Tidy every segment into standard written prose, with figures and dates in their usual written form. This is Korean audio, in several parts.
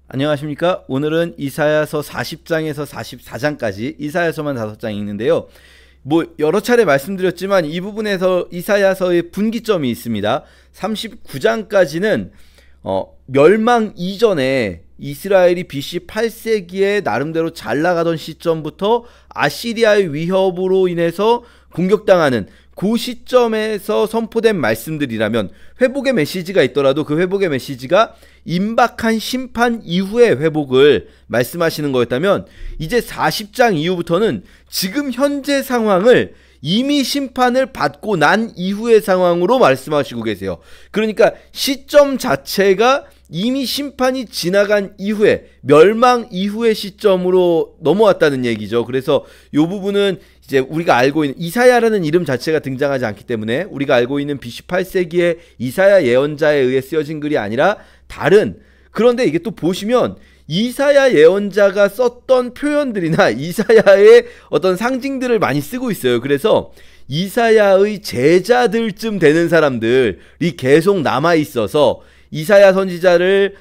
안녕하십니까. 오늘은 이사야서 40장에서 44장까지 이사야서만 5장 읽는데요. 여러 차례 말씀드렸지만 이 부분에서 이사야서의 분기점이 있습니다. 39장까지는 멸망 이전에 이스라엘이 BC 8세기에 나름대로 잘 나가던 시점부터 아시리아의 위협으로 인해서 공격당하는 그 시점에서 선포된 말씀들이라면, 회복의 메시지가 있더라도 그 회복의 메시지가 임박한 심판 이후의 회복을 말씀하시는 거였다면, 이제 40장 이후부터는 지금 현재 상황을 이미 심판을 받고 난 이후의 상황으로 말씀하시고 계세요. 그러니까 시점 자체가 이미 심판이 지나간 이후에, 멸망 이후의 시점으로 넘어왔다는 얘기죠. 그래서 이 부분은 이제 우리가 알고 있는 이사야라는 이름 자체가 등장하지 않기 때문에 우리가 알고 있는 BC 8세기의 이사야 예언자에 의해 쓰여진 글이 아니라 다른, 그런데 이게 또 보시면 이사야 예언자가 썼던 표현들이나 이사야의 어떤 상징들을 많이 쓰고 있어요. 그래서 이사야의 제자들쯤 되는 사람들이 계속 남아 있어서 이사야 선지자를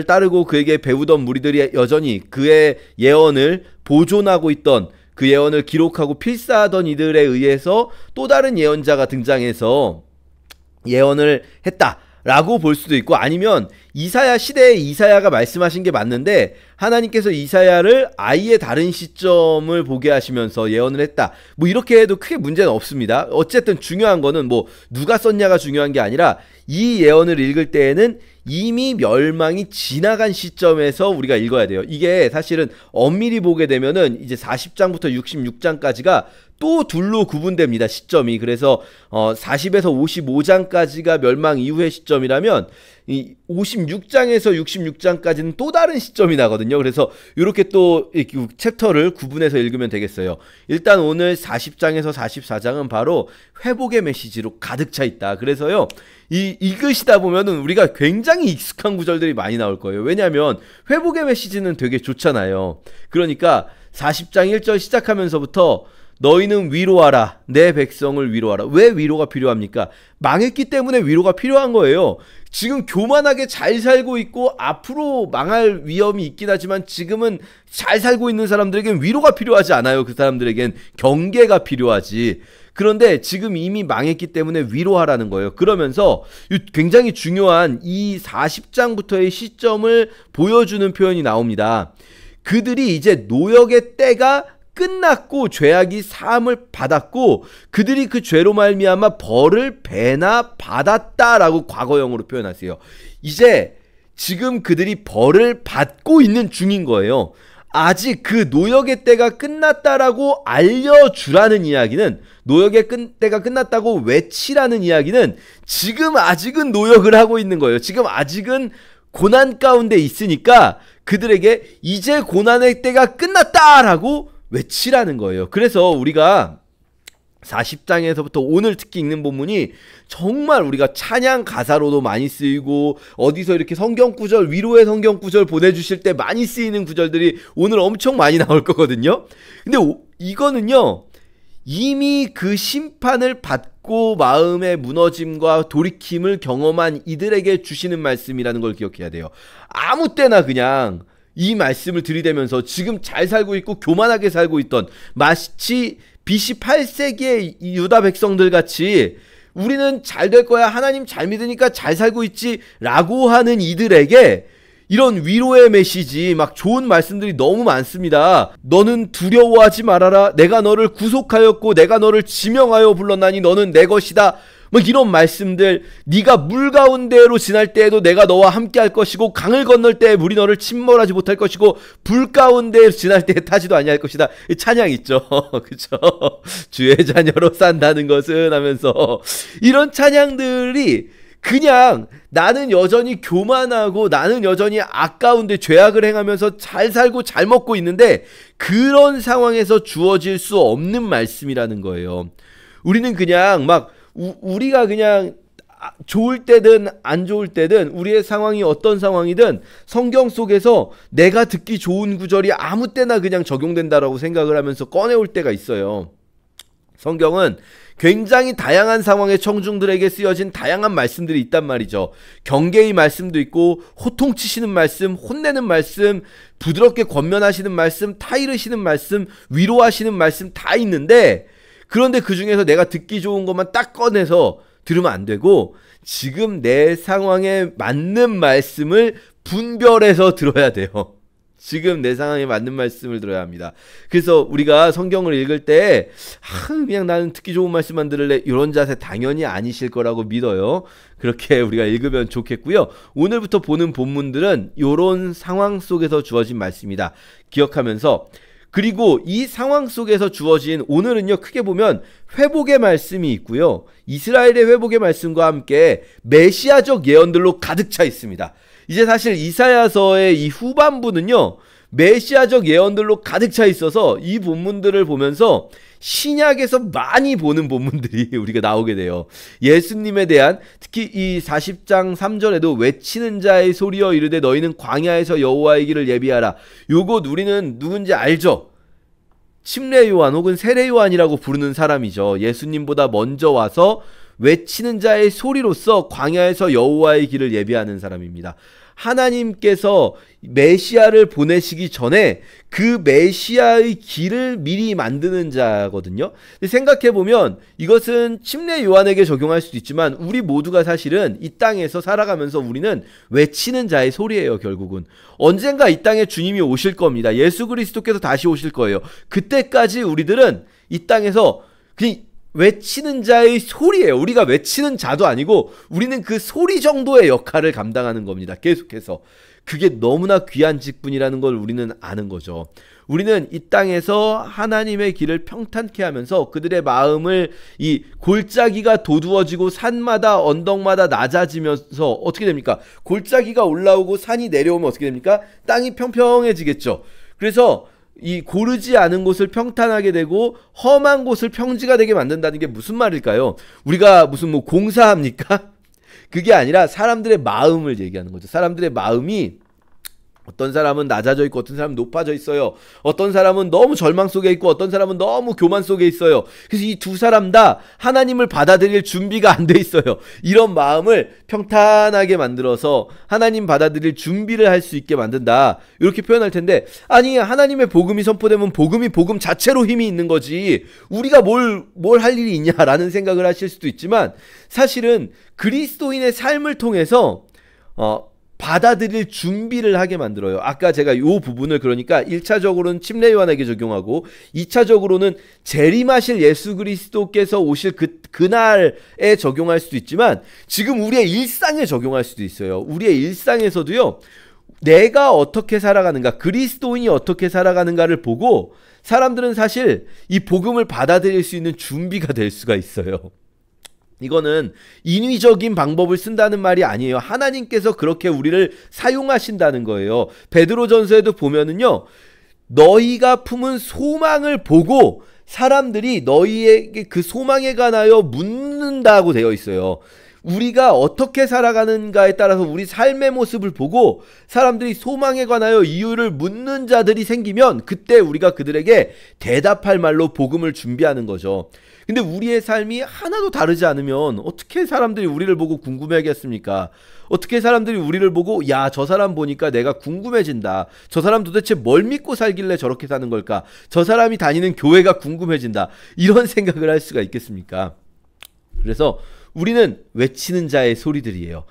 따르고 그에게 배우던 무리들이 여전히 그의 예언을 보존하고 있던, 그 예언을 기록하고 필사하던 이들에 의해서 또 다른 예언자가 등장해서 예언을 했다라고 볼 수도 있고, 아니면 이사야 시대에 이사야가 말씀하신 게 맞는데 하나님께서 이사야를 아예 다른 시점을 보게 하시면서 예언을 했다, 이렇게 해도 크게 문제는 없습니다. 어쨌든 중요한 거는 누가 썼냐가 중요한 게 아니라 이 예언을 읽을 때에는 이미 멸망이 지나간 시점에서 우리가 읽어야 돼요. 이게 사실은 엄밀히 보게 되면은 이제 40장부터 66장까지가 또 둘로 구분됩니다, 시점이. 그래서 40에서 55장까지가 멸망 이후의 시점이라면 이 56장에서 66장까지는 또 다른 시점이 나거든요. 그래서 이렇게 또 챕터를 구분해서 읽으면 되겠어요. 일단 오늘 40장에서 44장은 바로 회복의 메시지로 가득 차 있다. 그래서요, 읽으시다 보면은 우리가 굉장히 익숙한 구절들이 많이 나올 거예요. 왜냐하면 회복의 메시지는 되게 좋잖아요. 그러니까 40장 1절 시작하면서부터 너희는 위로하라, 내 백성을 위로하라. 왜 위로가 필요합니까? 망했기 때문에 위로가 필요한 거예요. 지금 교만하게 잘 살고 있고 앞으로 망할 위험이 있긴 하지만 지금은 잘 살고 있는 사람들에겐 위로가 필요하지 않아요. 그 사람들에겐 경계가 필요하지. 그런데 지금 이미 망했기 때문에 위로하라는 거예요. 그러면서 굉장히 중요한 이 40장부터의 시점을 보여주는 표현이 나옵니다. 그들이 이제 노역의 때가 끝났고 죄악이 사함을 받았고 그들이 그 죄로 말미암아 벌을 배나 받았다라고 과거형으로 표현하세요. 이제 지금 그들이 벌을 받고 있는 중인 거예요. 아직 그 노역의 때가 끝났다라고 알려주라는 이야기는, 노역의 때가 끝났다고 외치라는 이야기는 지금 아직은 노역을 하고 있는 거예요. 지금 아직은 고난 가운데 있으니까 그들에게 이제 고난의 때가 끝났다라고 외치라는 거예요. 그래서 우리가 40장에서부터 오늘 특히 읽는 본문이 정말 우리가 찬양 가사로도 많이 쓰이고 어디서 이렇게 성경 구절, 위로의 성경 구절 보내주실 때 많이 쓰이는 구절들이 오늘 엄청 많이 나올 거거든요. 근데 이거는요, 이미 그 심판을 받고 마음의 무너짐과 돌이킴을 경험한 이들에게 주시는 말씀이라는 걸 기억해야 돼요. 아무 때나 그냥 이 말씀을 들이대면서 지금 잘 살고 있고 교만하게 살고 있던, 마치 BC 8세기의 유다 백성들 같이 우리는 잘 될 거야, 하나님 잘 믿으니까 잘 살고 있지 라고 하는 이들에게 이런 위로의 메시지, 좋은 말씀들이 너무 많습니다. 너는 두려워하지 말아라, 내가 너를 구속하였고 내가 너를 지명하여 불렀나니 너는 내 것이다. 이런 말씀들, 네가 물 가운데로 지날 때에도 내가 너와 함께 할 것이고 강을 건널 때에 물이 너를 침몰하지 못할 것이고 불 가운데 지날 때에 타지도 아니할 것이다. 찬양 있죠. 그쵸? 주의 자녀로 산다는 것은 하면서 이런 찬양들이 그냥 나는 여전히 교만하고 나는 여전히 아까운데 죄악을 행하면서 잘 살고 잘 먹고 있는데 그런 상황에서 주어질 수 없는 말씀이라는 거예요. 우리는 그냥 우리가 그냥 좋을 때든 안 좋을 때든 우리의 상황이 어떤 상황이든 성경 속에서 내가 듣기 좋은 구절이 아무 때나 그냥 적용된다라고 생각을 하면서 꺼내올 때가 있어요. 성경은 굉장히 다양한 상황의 청중들에게 쓰여진 다양한 말씀들이 있단 말이죠. 경계의 말씀도 있고, 호통치시는 말씀, 혼내는 말씀, 부드럽게 권면하시는 말씀, 타이르시는 말씀, 위로하시는 말씀 다 있는데, 그런데 그 중에서 내가 듣기 좋은 것만 딱 꺼내서 들으면 안 되고, 지금 내 상황에 맞는 말씀을 분별해서 들어야 돼요. 지금 내 상황에 맞는 말씀을 들어야 합니다. 그래서 우리가 성경을 읽을 때 그냥 나는 듣기 좋은 말씀만 들을래, 이런 자세 당연히 아니실 거라고 믿어요. 그렇게 우리가 읽으면 좋겠고요. 오늘부터 보는 본문들은 이런 상황 속에서 주어진 말씀이다 기억하면서, 그리고 이 상황 속에서 주어진 오늘은요, 크게 보면 회복의 말씀이 있고요, 이스라엘의 회복의 말씀과 함께 메시아적 예언들로 가득 차 있습니다. 이제 사실 이사야서의 이 후반부는요, 메시아적 예언들로 가득 차 있어서 이 본문들을 보면서 신약에서 많이 보는 본문들이 우리가 나오게 돼요. 예수님에 대한, 특히 이 40장 3절에도 외치는 자의 소리여 이르되 너희는 광야에서 여호와의 길을 예비하라. 요것 우리는 누군지 알죠? 침례 요한 혹은 세례 요한이라고 부르는 사람이죠. 예수님보다 먼저 와서 외치는 자의 소리로서 광야에서 여호와의 길을 예비하는 사람입니다. 하나님께서 메시아를 보내시기 전에 그 메시아의 길을 미리 만드는 자거든요. 생각해보면 이것은 침례 요한에게 적용할 수도 있지만, 우리 모두가 사실은 이 땅에서 살아가면서 우리는 외치는 자의 소리예요. 결국은 언젠가 이 땅에 주님이 오실 겁니다. 예수 그리스도께서 다시 오실 거예요. 그때까지 우리들은 이 땅에서 그냥 외치는 자의 소리예요. 우리가 외치는 자도 아니고 우리는 그 소리 정도의 역할을 감당하는 겁니다. 계속해서. 그게 너무나 귀한 직분이라는 걸 우리는 아는 거죠. 우리는 이 땅에서 하나님의 길을 평탄케 하면서 그들의 마음을, 이 골짜기가 도두어지고 산마다 언덕마다 낮아지면서 어떻게 됩니까? 골짜기가 올라오고 산이 내려오면 어떻게 됩니까? 땅이 평평해지겠죠. 그래서 이 고르지 않은 곳을 평탄하게 되고 험한 곳을 평지가 되게 만든다는 게 무슨 말일까요? 우리가 무슨 뭐 공사합니까? 그게 아니라 사람들의 마음을 얘기하는 거죠. 사람들의 마음이, 어떤 사람은 낮아져 있고 어떤 사람은 높아져 있어요. 어떤 사람은 너무 절망 속에 있고 어떤 사람은 너무 교만 속에 있어요. 그래서 이 두 사람 다 하나님을 받아들일 준비가 안 돼 있어요. 이런 마음을 평탄하게 만들어서 하나님 받아들일 준비를 할 수 있게 만든다, 이렇게 표현할 텐데, 아니 하나님의 복음이 선포되면 복음이 복음 자체로 힘이 있는 거지 우리가 뭘 할 일이 있냐라는 생각을 하실 수도 있지만, 사실은 그리스도인의 삶을 통해서 받아들일 준비를 하게 만들어요. 아까 제가 이 부분을, 그러니까 1차적으로는 침례 요한에게 적용하고 2차적으로는 재림하실 예수 그리스도께서 오실 그날에 적용할 수도 있지만, 지금 우리의 일상에 적용할 수도 있어요. 우리의 일상에서도요, 내가 어떻게 살아가는가, 그리스도인이 어떻게 살아가는가를 보고 사람들은 사실 이 복음을 받아들일 수 있는 준비가 될 수가 있어요. 이거는 인위적인 방법을 쓴다는 말이 아니에요. 하나님께서 그렇게 우리를 사용하신다는 거예요. 베드로전서에도 보면은요, 너희가 품은 소망을 보고 사람들이 너희에게 그 소망에 관하여 묻는다고 되어 있어요. 우리가 어떻게 살아가는가에 따라서 우리 삶의 모습을 보고 사람들이 소망에 관하여 이유를 묻는 자들이 생기면 그때 우리가 그들에게 대답할 말로 복음을 준비하는 거죠. 근데 우리의 삶이 하나도 다르지 않으면 어떻게 사람들이 우리를 보고 궁금해하겠습니까? 어떻게 사람들이 우리를 보고 야, 저 사람 보니까 내가 궁금해진다. 저 사람 도대체 뭘 믿고 살길래 저렇게 사는 걸까? 저 사람이 다니는 교회가 궁금해진다. 이런 생각을 할 수가 있겠습니까? 그래서 우리는 외치는 자의 소리들이에요.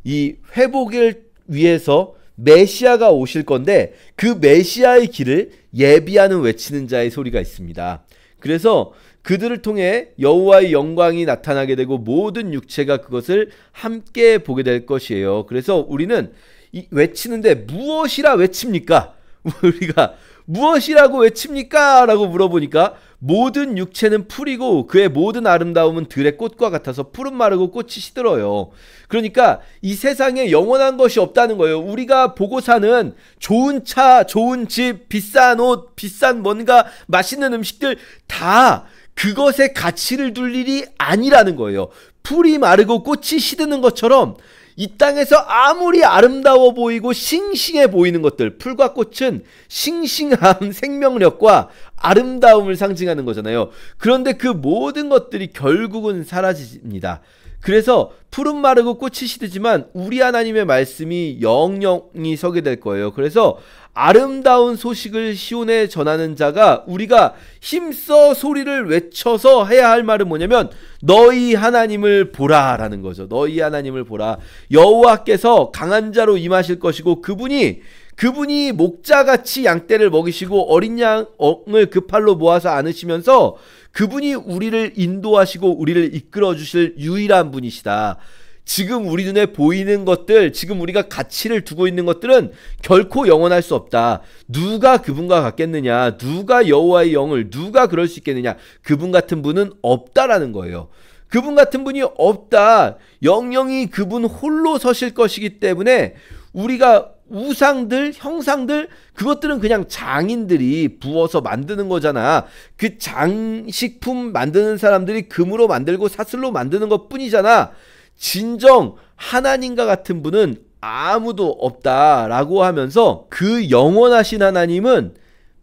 이 회복을 위해서 메시아가 오실 건데 그 메시아의 길을 예비하는 외치는 자의 소리가 있습니다. 그래서 그들을 통해 여호와의 영광이 나타나게 되고 모든 육체가 그것을 함께 보게 될 것이에요. 그래서 우리는 이 외치는데 무엇이라 외칩니까? 우리가 무엇이라고 외칩니까? 라고 물어보니까 모든 육체는 풀이고 그의 모든 아름다움은 들의 꽃과 같아서 풀은 마르고 꽃이 시들어요. 그러니까 이 세상에 영원한 것이 없다는 거예요. 우리가 보고 사는 좋은 차, 좋은 집, 비싼 옷, 비싼 뭔가 맛있는 음식들 다 그것에 가치를 둘 일이 아니라는 거예요. 풀이 마르고 꽃이 시드는 것처럼 이 땅에서 아무리 아름다워 보이고 싱싱해 보이는 것들, 풀과 꽃은 싱싱함, 생명력과 아름다움을 상징하는 거잖아요. 그런데 그 모든 것들이 결국은 사라집니다. 그래서 풀은 마르고 꽃이 시들지만 우리 하나님의 말씀이 영영이 서게 될 거예요. 그래서 아름다운 소식을 시온에 전하는 자가 우리가 힘써 소리를 외쳐서 해야 할 말은 뭐냐면 너희 하나님을 보라 라는 거죠. 너희 하나님을 보라. 여호와께서 강한 자로 임하실 것이고 그분이 목자같이 양떼를 먹이시고 어린 양을 그 팔로 모아서 안으시면서 그분이 우리를 인도하시고 우리를 이끌어 주실 유일한 분이시다. 지금 우리 눈에 보이는 것들, 지금 우리가 가치를 두고 있는 것들은 결코 영원할 수 없다. 누가 그분과 같겠느냐? 누가 여호와의 영을, 누가 그럴 수 있겠느냐? 그분 같은 분은 없다라는 거예요. 그분 같은 분이 없다. 영영이 그분 홀로 서실 것이기 때문에 우리가 우상들, 형상들, 그것들은 그냥 장인들이 부어서 만드는 거잖아. 그 장식품 만드는 사람들이 금으로 만들고 사슬로 만드는 것 뿐이잖아. 진정 하나님과 같은 분은 아무도 없다라고 하면서 그 영원하신 하나님은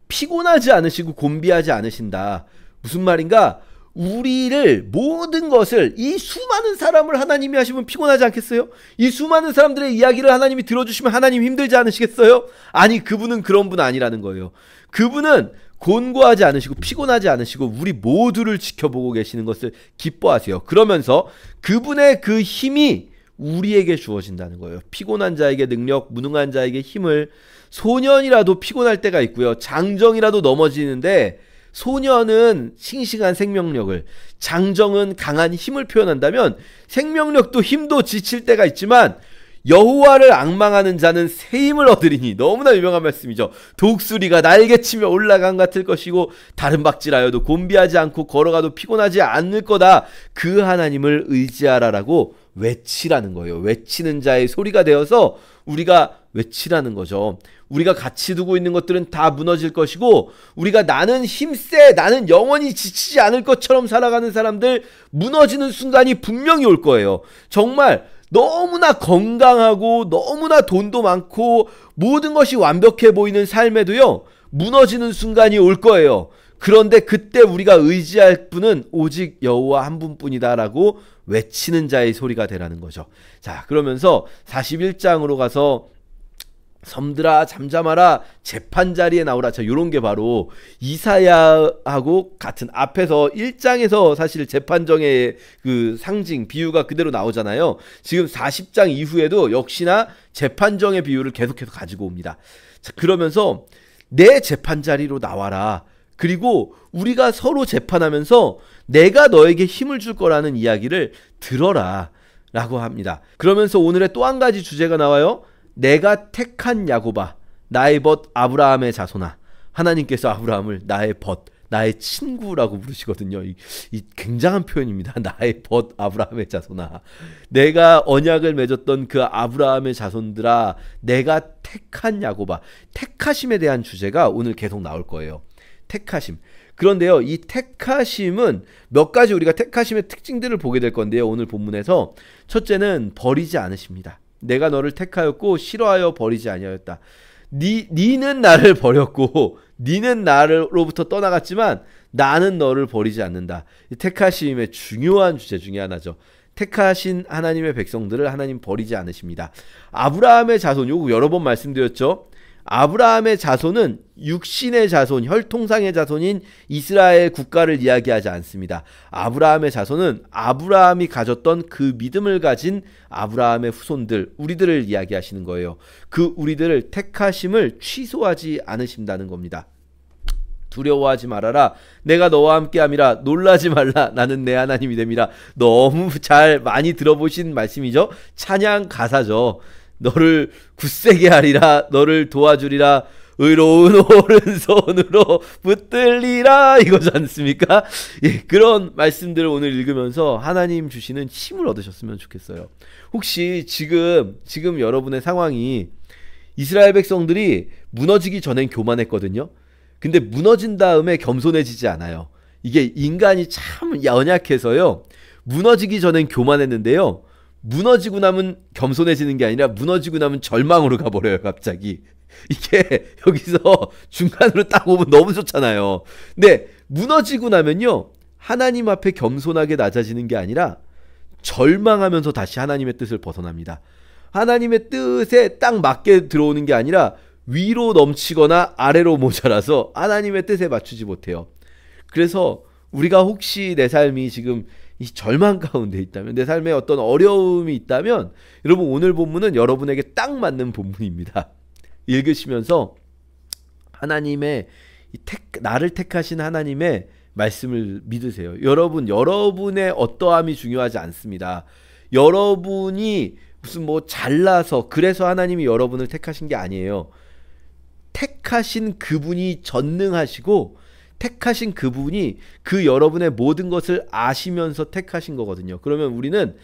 피곤하지 않으시고 곤비하지 않으신다. 무슨 말인가? 우리를 모든 것을 이 수많은 사람을 하나님이 하시면 피곤하지 않겠어요? 이 수많은 사람들의 이야기를 하나님이 들어주시면 하나님 힘들지 않으시겠어요? 아니 그분은 그런 분 아니라는 거예요. 그분은 곤고하지 않으시고 피곤하지 않으시고 우리 모두를 지켜보고 계시는 것을 기뻐하세요. 그러면서 그분의 그 힘이 우리에게 주어진다는 거예요. 피곤한 자에게 능력, 무능한 자에게 힘을. 소년이라도 피곤할 때가 있고요. 장정이라도 넘어지는데 소년은 싱싱한 생명력을, 장정은 강한 힘을 표현한다면 생명력도 힘도 지칠 때가 있지만 여호와를 앙망하는 자는 새 힘을 얻으리니. 너무나 유명한 말씀이죠. 독수리가 날개치며 올라간 같을 것이고 다른 박질하여도 곤비하지 않고 걸어가도 피곤하지 않을 거다. 그 하나님을 의지하라라고 외치라는 거예요. 외치는 자의 소리가 되어서 우리가 외치라는 거죠. 우리가 가치 두고 있는 것들은 다 무너질 것이고 우리가 나는 힘세, 나는 영원히 지치지 않을 것처럼 살아가는 사람들 무너지는 순간이 분명히 올 거예요. 정말 너무나 건강하고 너무나 돈도 많고 모든 것이 완벽해 보이는 삶에도요 무너지는 순간이 올 거예요. 그런데 그때 우리가 의지할 분은 오직 여호와 한 분뿐이다 라고 외치는 자의 소리가 되라는 거죠. 자, 그러면서 41장으로 가서 섬들아 잠잠하라 재판 자리에 나오라. 자, 요런 게 바로 이사야하고 같은 앞에서 1장에서 사실 재판정의 그 상징 비유가 그대로 나오잖아요. 지금 40장 이후에도 역시나 재판정의 비유를 계속해서 가지고 옵니다. 자, 그러면서 내 재판 자리로 나와라. 그리고 우리가 서로 재판하면서 내가 너에게 힘을 줄 거라는 이야기를 들어라 라고 합니다. 그러면서 오늘의 또 한 가지 주제가 나와요. 내가 택한 야곱아 나의 벗 아브라함의 자손아. 하나님께서 아브라함을 나의 벗, 나의 친구라고 부르시거든요. 이 굉장한 표현입니다. 나의 벗 아브라함의 자손아. 내가 언약을 맺었던 그 아브라함의 자손들아, 내가 택한 야곱아. 택하심에 대한 주제가 오늘 계속 나올 거예요. 택하심. 그런데요, 이 택하심은 몇 가지 우리가 택하심의 특징들을 보게 될 건데요, 오늘 본문에서. 첫째는 버리지 않으십니다. 내가 너를 택하였고 싫어하여 버리지 아니하였다. 니는 나를 버렸고 니는 나로부터 떠나갔지만 나는 너를 버리지 않는다. 이 택하심의 중요한 주제 중에 하나죠. 택하신 하나님의 백성들을 하나님 버리지 않으십니다. 아브라함의 자손, 요거 여러 번 말씀드렸죠. 아브라함의 자손은 육신의 자손, 혈통상의 자손인 이스라엘 국가를 이야기하지 않습니다. 아브라함의 자손은 아브라함이 가졌던 그 믿음을 가진 아브라함의 후손들, 우리들을 이야기하시는 거예요. 그 우리들을 택하심을 취소하지 않으신다는 겁니다. 두려워하지 말아라. 내가 너와 함께함이라. 놀라지 말라. 나는 내 하나님이 됨이라. 너무 잘 많이 들어보신 말씀이죠. 찬양 가사죠. 너를 굳세게 하리라. 너를 도와주리라. 의로운 오른손으로 붙들리라. 이거지 않습니까? 예, 그런 말씀들을 오늘 읽으면서 하나님 주시는 힘을 얻으셨으면 좋겠어요. 혹시 지금 여러분의 상황이 이스라엘 백성들이 무너지기 전엔 교만했거든요. 근데 무너진 다음에 겸손해지지 않아요. 이게 인간이 참 연약해서요. 무너지기 전엔 교만했는데요. 무너지고 나면 겸손해지는 게 아니라 무너지고 나면 절망으로 가버려요, 갑자기. 이게 여기서 중간으로 딱 오면 너무 좋잖아요. 근데 무너지고 나면요, 하나님 앞에 겸손하게 낮아지는 게 아니라 절망하면서 다시 하나님의 뜻을 벗어납니다. 하나님의 뜻에 딱 맞게 들어오는 게 아니라 위로 넘치거나 아래로 모자라서 하나님의 뜻에 맞추지 못해요. 그래서 우리가 혹시 내 삶이 지금 이 절망 가운데 있다면, 내 삶에 어떤 어려움이 있다면, 여러분 오늘 본문은 여러분에게 딱 맞는 본문입니다. 읽으시면서 하나님의 나를 택하신 하나님의 말씀을 믿으세요. 여러분의 어떠함이 중요하지 않습니다. 여러분이 무슨 뭐 잘나서 그래서 하나님이 여러분을 택하신 게 아니에요. 택하신 그분이 전능하시고 택하신 그분이 그 여러분의 모든 것을 아시면서 택하신 거거든요. 그러면 우리는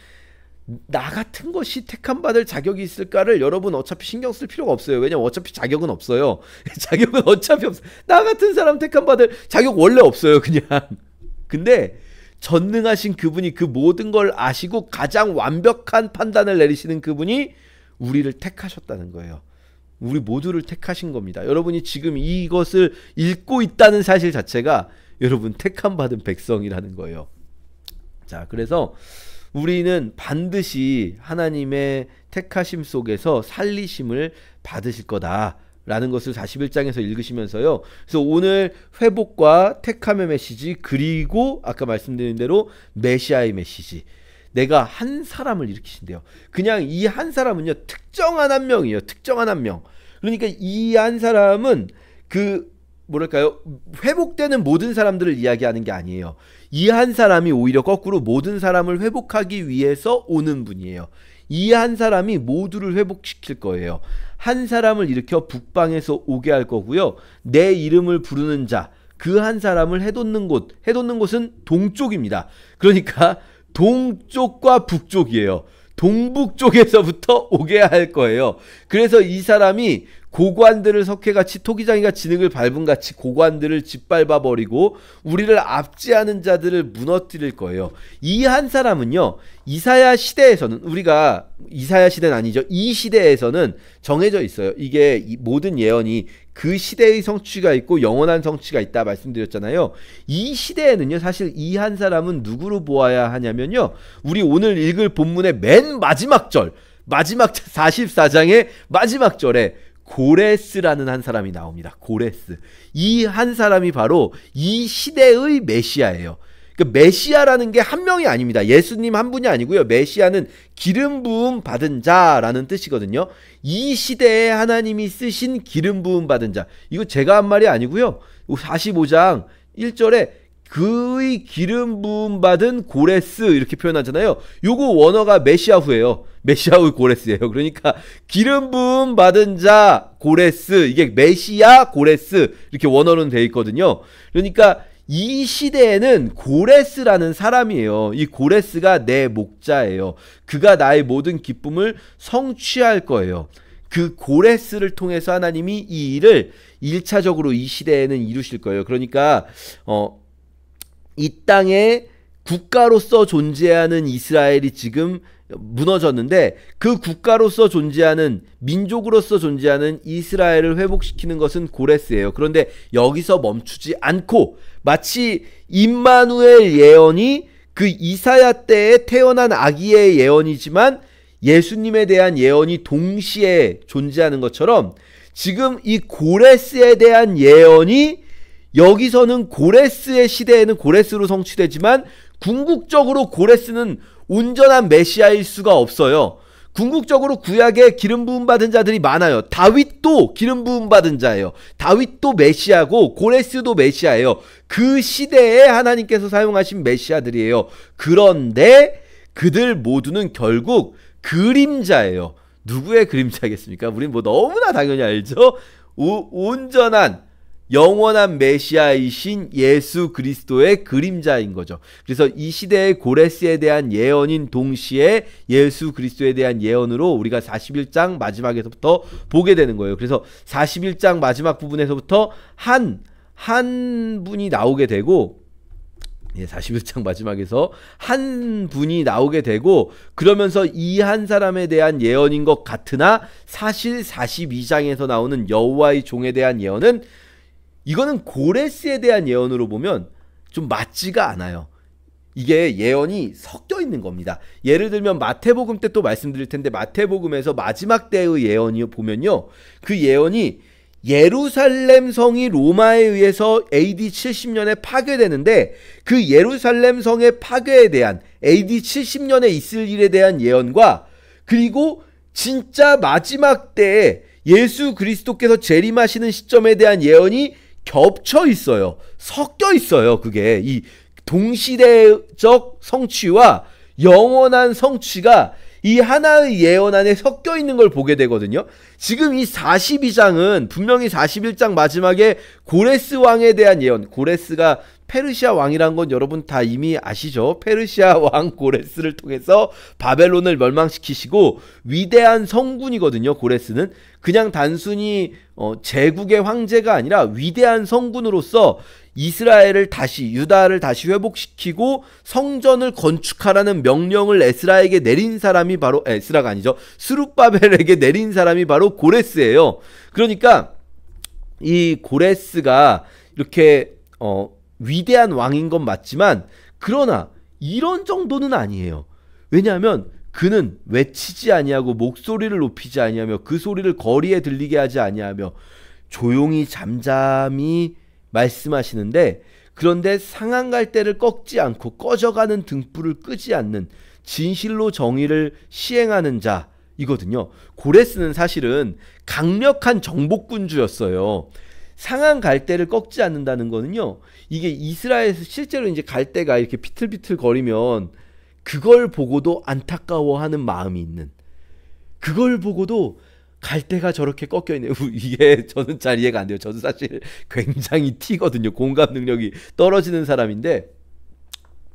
나 같은 것이 택함받을 자격이 있을까를 여러분 어차피 신경 쓸 필요가 없어요. 왜냐면 어차피 자격은 없어요. 자격은 어차피 없어요. 나 같은 사람 택함받을 자격 원래 없어요, 그냥. 근데 전능하신 그분이 그 모든 걸 아시고 가장 완벽한 판단을 내리시는 그분이 우리를 택하셨다는 거예요. 우리 모두를 택하신 겁니다. 여러분이 지금 이것을 읽고 있다는 사실 자체가 여러분 택함받은 백성이라는 거예요. 자, 그래서 우리는 반드시 하나님의 택하심 속에서 살리심을 받으실 거다라는 것을 41장에서 읽으시면서요. 그래서 오늘 회복과 택함의 메시지, 그리고 아까 말씀드린 대로 메시아의 메시지, 내가 한 사람을 일으키신대요. 그냥 이 한 사람은요, 특정한 한 명이에요. 특정한 한 명. 그러니까 이 한 사람은 뭐랄까요, 회복되는 모든 사람들을 이야기하는 게 아니에요. 이 한 사람이 오히려 거꾸로 모든 사람을 회복하기 위해서 오는 분이에요. 이 한 사람이 모두를 회복시킬 거예요. 한 사람을 일으켜 북방에서 오게 할 거고요. 내 이름을 부르는 자, 그 한 사람을 해돋는 곳은 동쪽입니다. 그러니까 동쪽과 북쪽이에요. 동북쪽에서부터 오게 할 거예요. 그래서 이 사람이 고관들을 석회같이, 토기장이가 진흙을 밟은 같이 고관들을 짓밟아 버리고 우리를 압제하는 자들을 무너뜨릴 거예요. 이 한 사람은요, 이사야 시대에서는, 우리가 이사야 시대는 아니죠, 이 시대에서는 정해져 있어요. 이게 모든 예언이 그 시대의 성취가 있고 영원한 성취가 있다 말씀드렸잖아요. 이 시대에는요, 사실 이 한 사람은 누구로 보아야 하냐면요, 우리 오늘 읽을 본문의 맨 마지막 44장의 마지막 절에 고레스라는 한 사람이 나옵니다. 고레스. 이 한 사람이 바로 이 시대의 메시아예요. 그러니까 메시아라는 게 한 명이 아닙니다. 예수님 한 분이 아니고요. 메시아는 기름 부음 받은 자라는 뜻이거든요. 이 시대에 하나님이 쓰신 기름 부음 받은 자. 이거 제가 한 말이 아니고요. 45장 1절에 그의 기름 부음 받은 고레스 이렇게 표현하잖아요. 요거 원어가 메시아후예요. 메시아후 고레스예요. 그러니까 기름 부음 받은 자 고레스, 이게 메시아 고레스 이렇게 원어로는 돼 있거든요. 그러니까 이 시대에는 고레스라는 사람이에요. 이 고레스가 내 목자예요. 그가 나의 모든 기쁨을 성취할 거예요. 그 고레스를 통해서 하나님이 이 일을 1차적으로 이 시대에는 이루실 거예요. 그러니까 이 땅에 국가로서 존재하는 이스라엘이 지금 무너졌는데, 그 국가로서 존재하는, 민족으로서 존재하는 이스라엘을 회복시키는 것은 고레스예요. 그런데 여기서 멈추지 않고 마치 임마누엘 예언이 그 이사야 때에 태어난 아기의 예언이지만 예수님에 대한 예언이 동시에 존재하는 것처럼, 지금 이 고레스에 대한 예언이 여기서는 고레스의 시대에는 고레스로 성취되지만 궁극적으로 고레스는 온전한 메시아일 수가 없어요. 궁극적으로 구약에 기름 부음 받은 자들이 많아요. 다윗도 기름 부음 받은 자예요. 다윗도 메시아고 고레스도 메시아예요. 그 시대에 하나님께서 사용하신 메시아들이에요. 그런데 그들 모두는 결국 그림자예요. 누구의 그림자겠습니까? 우린 뭐 너무나 당연히 알죠. 온전한 영원한 메시아이신 예수 그리스도의 그림자인 거죠. 그래서 이 시대의 고레스에 대한 예언인 동시에 예수 그리스도에 대한 예언으로 우리가 41장 마지막에서부터 보게 되는 거예요. 그래서 41장 마지막 부분에서부터 한 분이 나오게 되고, 예, 41장 마지막에서 한 분이 나오게 되고, 그러면서 이 한 사람에 대한 예언인 것 같으나 사실 42장에서 나오는 여호와의 종에 대한 예언은, 이거는 고레스에 대한 예언으로 보면 좀 맞지가 않아요. 이게 예언이 섞여 있는 겁니다. 예를 들면 마태복음 때 또 말씀드릴 텐데, 마태복음에서 마지막 때의 예언이 보면요, 그 예언이 예루살렘 성이 로마에 의해서 AD 70년에 파괴되는데, 그 예루살렘 성의 파괴에 대한 AD 70년에 있을 일에 대한 예언과, 그리고 진짜 마지막 때에 예수 그리스도께서 재림하시는 시점에 대한 예언이 겹쳐 있어요. 섞여 있어요. 그게 이 동시대적 성취와 영원한 성취가 이 하나의 예언 안에 섞여 있는 걸 보게 되거든요. 지금 이 42장은 분명히 41장 마지막에 고레스 왕에 대한 예언, 고레스가 페르시아 왕이란 건 여러분 다 이미 아시죠? 페르시아 왕 고레스를 통해서 바벨론을 멸망시키시고 위대한 성군이거든요. 고레스는 그냥 단순히 제국의 황제가 아니라 위대한 성군으로서 이스라엘을 다시, 유다를 다시 회복시키고 성전을 건축하라는 명령을 에스라에게 내린 사람이 바로, 에스라가 아니죠, 스룹바벨에게 내린 사람이 바로 고레스예요. 그러니까 이 고레스가 이렇게 위대한 왕인 건 맞지만, 그러나 이런 정도는 아니에요. 왜냐하면 그는 외치지 아니하고 목소리를 높이지 아니하며 그 소리를 거리에 들리게 하지 아니하며 조용히 잠잠히 말씀하시는데, 그런데 상한 갈대를 꺾지 않고 꺼져가는 등불을 끄지 않는 진실로 정의를 시행하는 자 이거든요. 고레스는 사실은 강력한 정복군주였어요. 상한 갈대를 꺾지 않는다는 거는요, 이게 이스라엘에서 실제로 이제 갈대가 이렇게 비틀비틀 거리면 그걸 보고도 안타까워하는 마음이 있는, 그걸 보고도 갈대가 저렇게 꺾여 있네요. 이게 저는 잘 이해가 안 돼요. 저도 사실 굉장히 튀거든요. 공감 능력이 떨어지는 사람인데,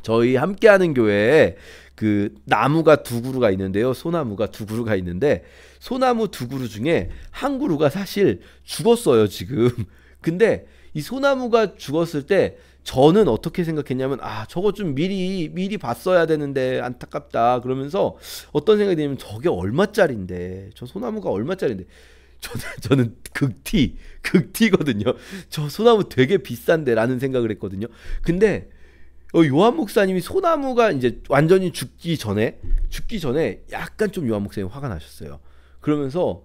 저희 함께하는 교회에 그 나무가 두 그루가 있는데요. 소나무가 두 그루가 있는데, 소나무 두 그루 중에 한 그루가 사실 죽었어요, 지금. 근데 이 소나무가 죽었을 때 저는 어떻게 생각했냐면, 저거 좀 미리 봤어야 되는데 안타깝다 그러면서 어떤 생각이 들냐면, 저게 얼마짜린데, 저 소나무가 얼마짜린데, 저는 극티거든요. 저 소나무 되게 비싼데 라는 생각을 했거든요. 근데 요한 목사님이 소나무가 이제 완전히 죽기 전에 약간 좀 요한 목사님 화가 나셨어요. 그러면서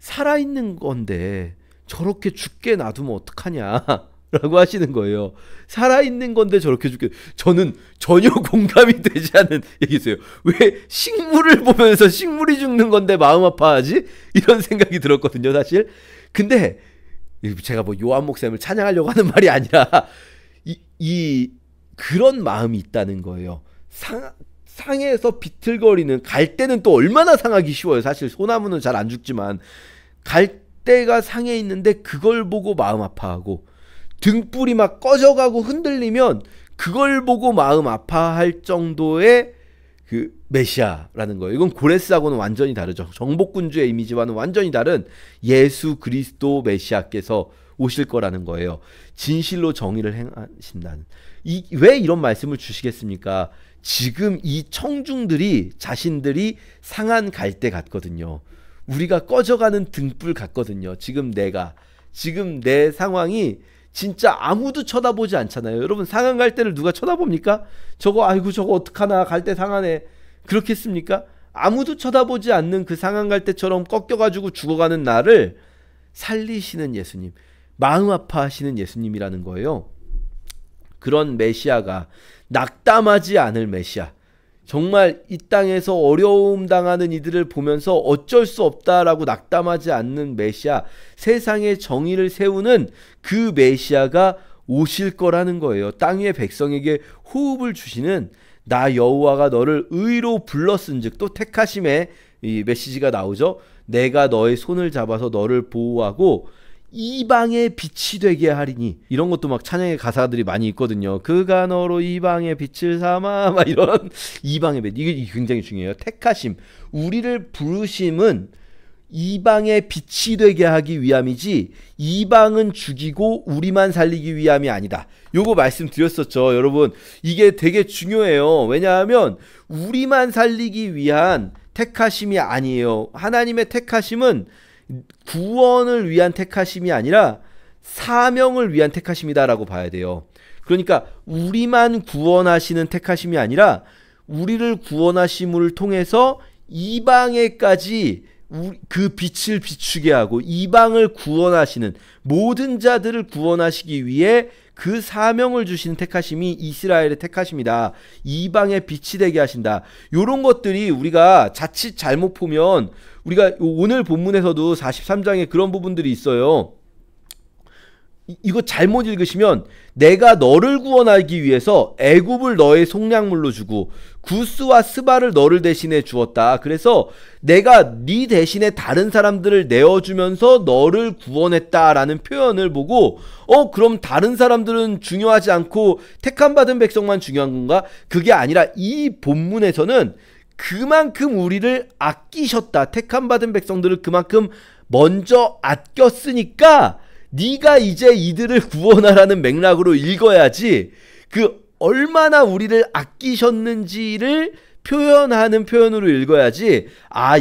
살아있는 건데 저렇게 죽게 놔두면 어떡하냐 라고 하시는 거예요. 살아있는 건데 저렇게 죽게. 저는 전혀 공감이 되지 않는 얘기였어요. 왜 식물을 보면서 식물이 죽는 건데 마음 아파하지? 이런 생각이 들었거든요, 사실. 근데 제가 뭐 요한 목사님을 찬양하려고 하는 말이 아니라 그런 마음이 있다는 거예요. 상해서 비틀거리는 갈대는 또 얼마나 상하기 쉬워요. 사실 소나무는 잘 안 죽지만 갈대가 상해 있는데 그걸 보고 마음 아파하고, 등불이 막 꺼져가고 흔들리면 그걸 보고 마음 아파할 정도의 그 메시아라는 거예요. 이건 고레스하고는 완전히 다르죠. 정복군주의 이미지와는 완전히 다른 예수 그리스도 메시아께서 오실 거라는 거예요. 진실로 정의를 행하신다는. 왜 이런 말씀을 주시겠습니까? 지금 이 청중들이 자신들이 상한 갈대 같거든요. 우리가 꺼져가는 등불 같거든요. 지금 내 상황이 진짜 아무도 쳐다보지 않잖아요. 여러분, 상한 갈대를 누가 쳐다봅니까? 저거 어떡하나, 갈대 상하네, 그렇겠습니까? 아무도 쳐다보지 않는 그 상한 갈대처럼 꺾여가지고 죽어가는 나를 살리시는 예수님, 마음 아파하시는 예수님이라는 거예요. 그런 메시아가, 낙담하지 않을 메시아, 정말 이 땅에서 어려움 당하는 이들을 보면서 어쩔 수 없다라고 낙담하지 않는 메시아, 세상의 정의를 세우는 그 메시아가 오실 거라는 거예요. 땅 위의 백성에게 호흡을 주시는, 나 여호와가 너를 의로 불렀은즉, 또 택하심의 이 메시지가 나오죠. 내가 너의 손을 잡아서 너를 보호하고 이방의 빛이 되게 하리니. 이런 것도 막 찬양의 가사들이 많이 있거든요. 그가 너로 이방의 빛을 삼아, 막 이런 이방의 빛, 이게 굉장히 중요해요. 택하심, 우리를 부르심은 이방의 빛이 되게 하기 위함이지 이방은 죽이고 우리만 살리기 위함이 아니다. 요거 말씀드렸었죠. 여러분, 이게 되게 중요해요. 왜냐하면 우리만 살리기 위한 택하심이 아니에요. 하나님의 택하심은 구원을 위한 택하심이 아니라 사명을 위한 택하심이다라고 봐야 돼요. 그러니까 우리만 구원하시는 택하심이 아니라 우리를 구원하심을 통해서 이방에까지 그 빛을 비추게 하고 이방을 구원하시는, 모든 자들을 구원하시기 위해 그 사명을 주시는 택하심이 이스라엘의 택하심이다. 이방의 빛이 되게 하신다. 요런 것들이 우리가 자칫 잘못 보면, 우리가 오늘 본문에서도 43장에 그런 부분들이 있어요. 이거 잘못 읽으시면 내가 너를 구원하기 위해서 애굽을 너의 속량물로 주고 구스와 스바를 너를 대신해 주었다. 그래서 내가 네 대신에 다른 사람들을 내어주면서 너를 구원했다라는 표현을 보고 그럼 다른 사람들은 중요하지 않고 택함받은 백성만 중요한 건가? 그게 아니라 이 본문에서는 그만큼 우리를 아끼셨다. 택함받은 백성들을 그만큼 먼저 아꼈으니까 네가 이제 이들을 구원하라는 맥락으로 읽어야지, 그 얼마나 우리를 아끼셨는지를 표현하는 표현으로 읽어야지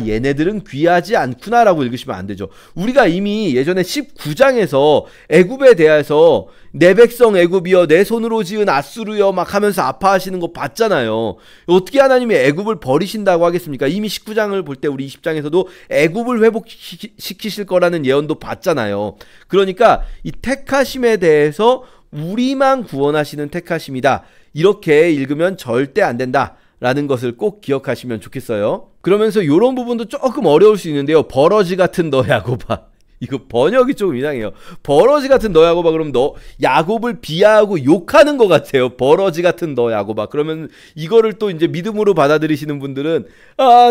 얘네들은 귀하지 않구나라고 읽으시면 안 되죠. 우리가 이미 예전에 19장에서 애굽에 대해서 내 백성 애굽이여 내 손으로 지은 아수르여 막 하면서 아파하시는 거 봤잖아요. 어떻게 하나님이 애굽을 버리신다고 하겠습니까? 이미 19장을 볼 때 우리 20장에서도 애굽을 회복시키실 거라는 예언도 봤잖아요. 그러니까 이 택하심에 대해서 우리만 구원하시는 택하심이다, 이렇게 읽으면 절대 안 된다 라는 것을 꼭 기억하시면 좋겠어요. 그러면서 이런 부분도 조금 어려울 수 있는데요. 버러지 같은 너 야곱아. 이거 번역이 조금 이상해요. 버러지 같은 너 야곱아. 그럼 너 야곱을 비하하고 욕하는 것 같아요. 버러지 같은 너 야곱아. 그러면 이거를 또 이제 믿음으로 받아들이시는 분들은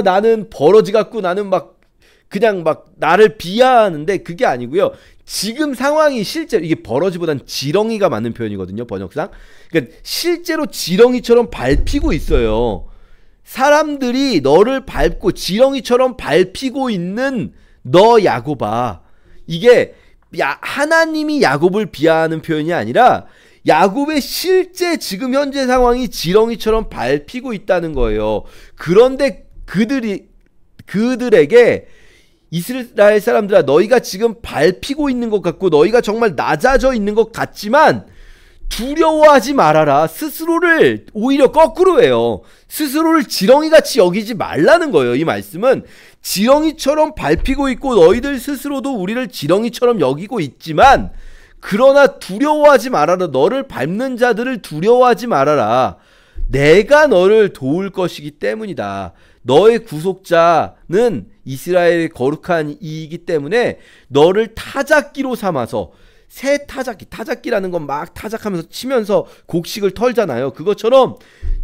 나는 버러지 같고 나는 그냥 나를 비하하는데, 그게 아니고요. 지금 상황이 실제로, 이게 버러지보단 지렁이가 맞는 표현이거든요, 번역상. 그러니까 실제로 지렁이처럼 밟히고 있어요. 사람들이 너를 밟고 지렁이처럼 밟히고 있는 너 야곱아. 이게 하나님이 야곱을 비하하는 표현이 아니라 야곱의 실제 지금 현재 상황이 지렁이처럼 밟히고 있다는 거예요. 그런데 그들에게 이스라엘 사람들아, 너희가 지금 밟히고 있는 것 같고 너희가 정말 낮아져 있는 것 같지만 두려워하지 말아라. 스스로를 오히려 거꾸로 해요. 스스로를 지렁이같이 여기지 말라는 거예요. 이 말씀은 지렁이처럼 밟히고 있고 너희들 스스로도 우리를 지렁이처럼 여기고 있지만, 그러나 두려워하지 말아라. 너를 밟는 자들을 두려워하지 말아라. 내가 너를 도울 것이기 때문이다. 너의 구속자는 이스라엘의 거룩한 이이기 때문에 너를 타작기로 삼아서, 새 타작기라는 건 막 타작하면서 치면서 곡식을 털잖아요. 그것처럼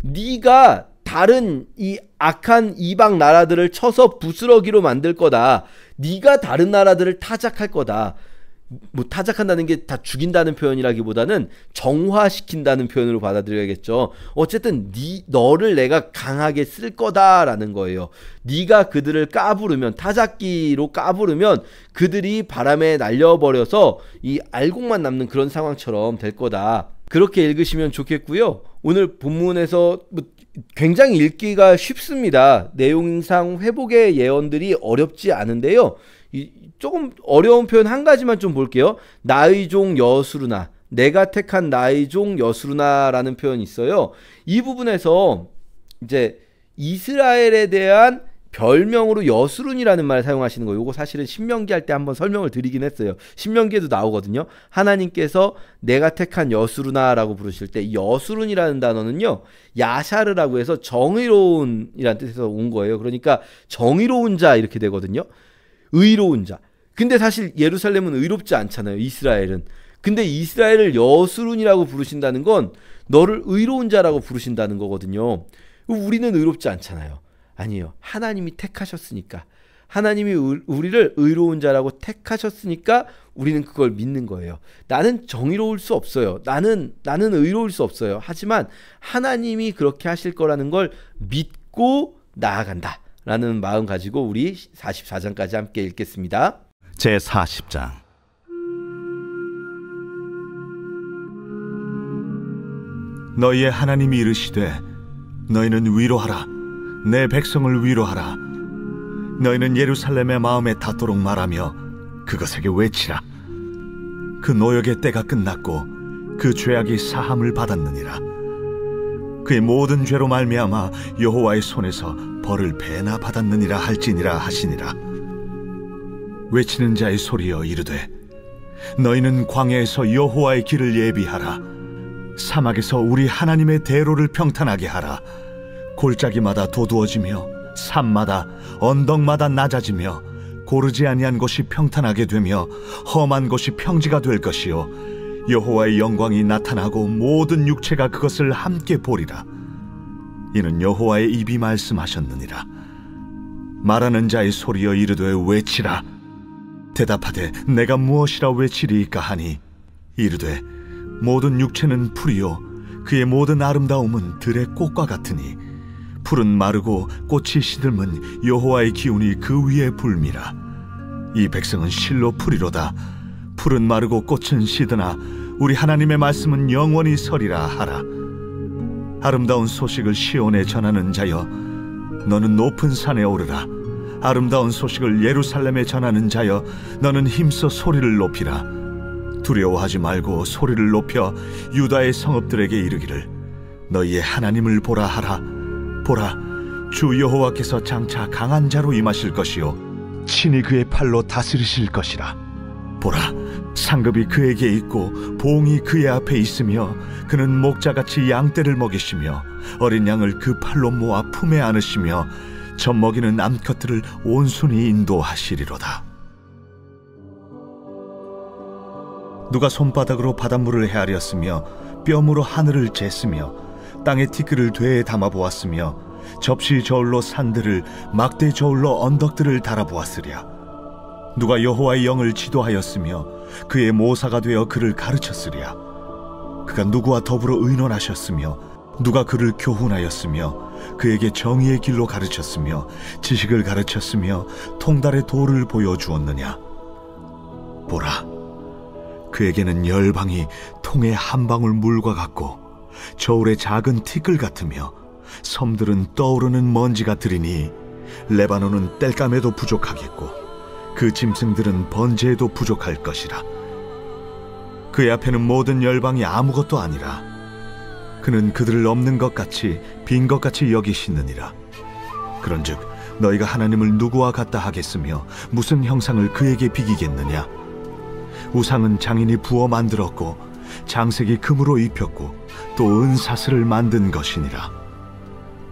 네가 다른 이 악한 이방 나라들을 쳐서 부스러기로 만들 거다. 네가 다른 나라들을 타작할 거다. 타작한다는 게 다 죽인다는 표현이라기보다는 정화시킨다는 표현으로 받아들여야겠죠. 어쨌든 너를 내가 강하게 쓸 거다라는 거예요. 네가 그들을 까부르면, 타작기로 까부르면 그들이 바람에 날려버려서 이 알곡만 남는 그런 상황처럼 될 거다. 그렇게 읽으시면 좋겠고요. 오늘 본문에서 굉장히 읽기가 쉽습니다. 내용상 회복의 예언들이 어렵지 않은데요. 조금 어려운 표현 한 가지만 좀 볼게요. 나의 종 여수르나, 내가 택한 나의 종 여수르나라는 표현이 있어요. 이 부분에서 이제 이스라엘에 대한 별명으로 여수룬이라는 말을 사용하시는 거예요. 이거 사실은 신명기 할 때 한번 설명을 드리긴 했어요. 신명기에도 나오거든요. 하나님께서 내가 택한 여수르나라고 부르실 때 이 여수룬이라는 단어는요, 야샤르라고 해서 정의로운이라는 뜻에서 온 거예요. 그러니까 정의로운 자 이렇게 되거든요. 의로운 자. 근데 사실 예루살렘은 의롭지 않잖아요. 이스라엘은. 근데 이스라엘을 여수룬이라고 부르신다는 건 너를 의로운 자라고 부르신다는 거거든요. 우리는 의롭지 않잖아요. 아니에요. 하나님이 택하셨으니까. 하나님이 우리를 의로운 자라고 택하셨으니까 우리는 그걸 믿는 거예요. 나는 정의로울 수 없어요. 나는 의로울 수 없어요. 하지만 하나님이 그렇게 하실 거라는 걸 믿고 나아간다 라는 마음 가지고 우리 44장까지 함께 읽겠습니다. 제40장. 너희의 하나님이 이르시되 너희는 위로하라. 내 백성을 위로하라. 너희는 예루살렘의 마음에 닿도록 말하며 그것에게 외치라. 그 노역의 때가 끝났고 그 죄악이 사함을 받았느니라. 그의 모든 죄로 말미암아 여호와의 손에서 벌을 배나 받았느니라 할지니라 하시니라. 외치는 자의 소리여 이르되 너희는 광야에서 여호와의 길을 예비하라. 사막에서 우리 하나님의 대로를 평탄하게 하라. 골짜기마다 도두어지며 산마다 언덕마다 낮아지며 고르지 아니한 곳이 평탄하게 되며 험한 곳이 평지가 될 것이요 여호와의 영광이 나타나고 모든 육체가 그것을 함께 보리라. 이는 여호와의 입이 말씀하셨느니라. 말하는 자의 소리여 이르되 외치라. 대답하되 내가 무엇이라 외치리이까 하니 이르되 모든 육체는 풀이요 그의 모든 아름다움은 들의 꽃과 같으니 풀은 마르고 꽃이 시들면 여호와의 기운이 그 위에 불미라. 이 백성은 실로 풀이로다. 풀은 마르고 꽃은 시드나 우리 하나님의 말씀은 영원히 서리라 하라. 아름다운 소식을 시온에 전하는 자여 너는 높은 산에 오르라. 아름다운 소식을 예루살렘에 전하는 자여 너는 힘써 소리를 높이라. 두려워하지 말고 소리를 높여 유다의 성읍들에게 이르기를 너희의 하나님을 보라 하라. 보라, 주 여호와께서 장차 강한 자로 임하실 것이요 친히 그의 팔로 다스리실 것이라. 보라, 상급이 그에게 있고 봉이 그의 앞에 있으며 그는 목자같이 양떼를 먹이시며 어린 양을 그 팔로 모아 품에 안으시며 젖먹이는 암컷들을 온순히 인도하시리로다. 누가 손바닥으로 바닷물을 헤아렸으며 뼘으로 하늘을 쟀으며 땅의 티끌을 되에 담아보았으며 접시 저울로 산들을 막대 저울로 언덕들을 달아보았으랴. 누가 여호와의 영을 지도하였으며 그의 모사가 되어 그를 가르쳤으랴. 그가 누구와 더불어 의논하셨으며 누가 그를 교훈하였으며 그에게 정의의 길로 가르쳤으며 지식을 가르쳤으며 통달의 도를 보여주었느냐. 보라, 그에게는 열방이 통의 한 방울 물과 같고 저울의 작은 티끌 같으며 섬들은 떠오르는 먼지 같으리니 레바논은 땔감에도 부족하겠고 그 짐승들은 번제에도 부족할 것이라. 그의 앞에는 모든 열방이 아무것도 아니라 그는 그들을 없는 것 같이 빈 것 같이 여기시느니라. 그런즉 너희가 하나님을 누구와 같다 하겠으며 무슨 형상을 그에게 비기겠느냐. 우상은 장인이 부어 만들었고 장색이 금으로 입혔고 또 은사슬을 만든 것이니라.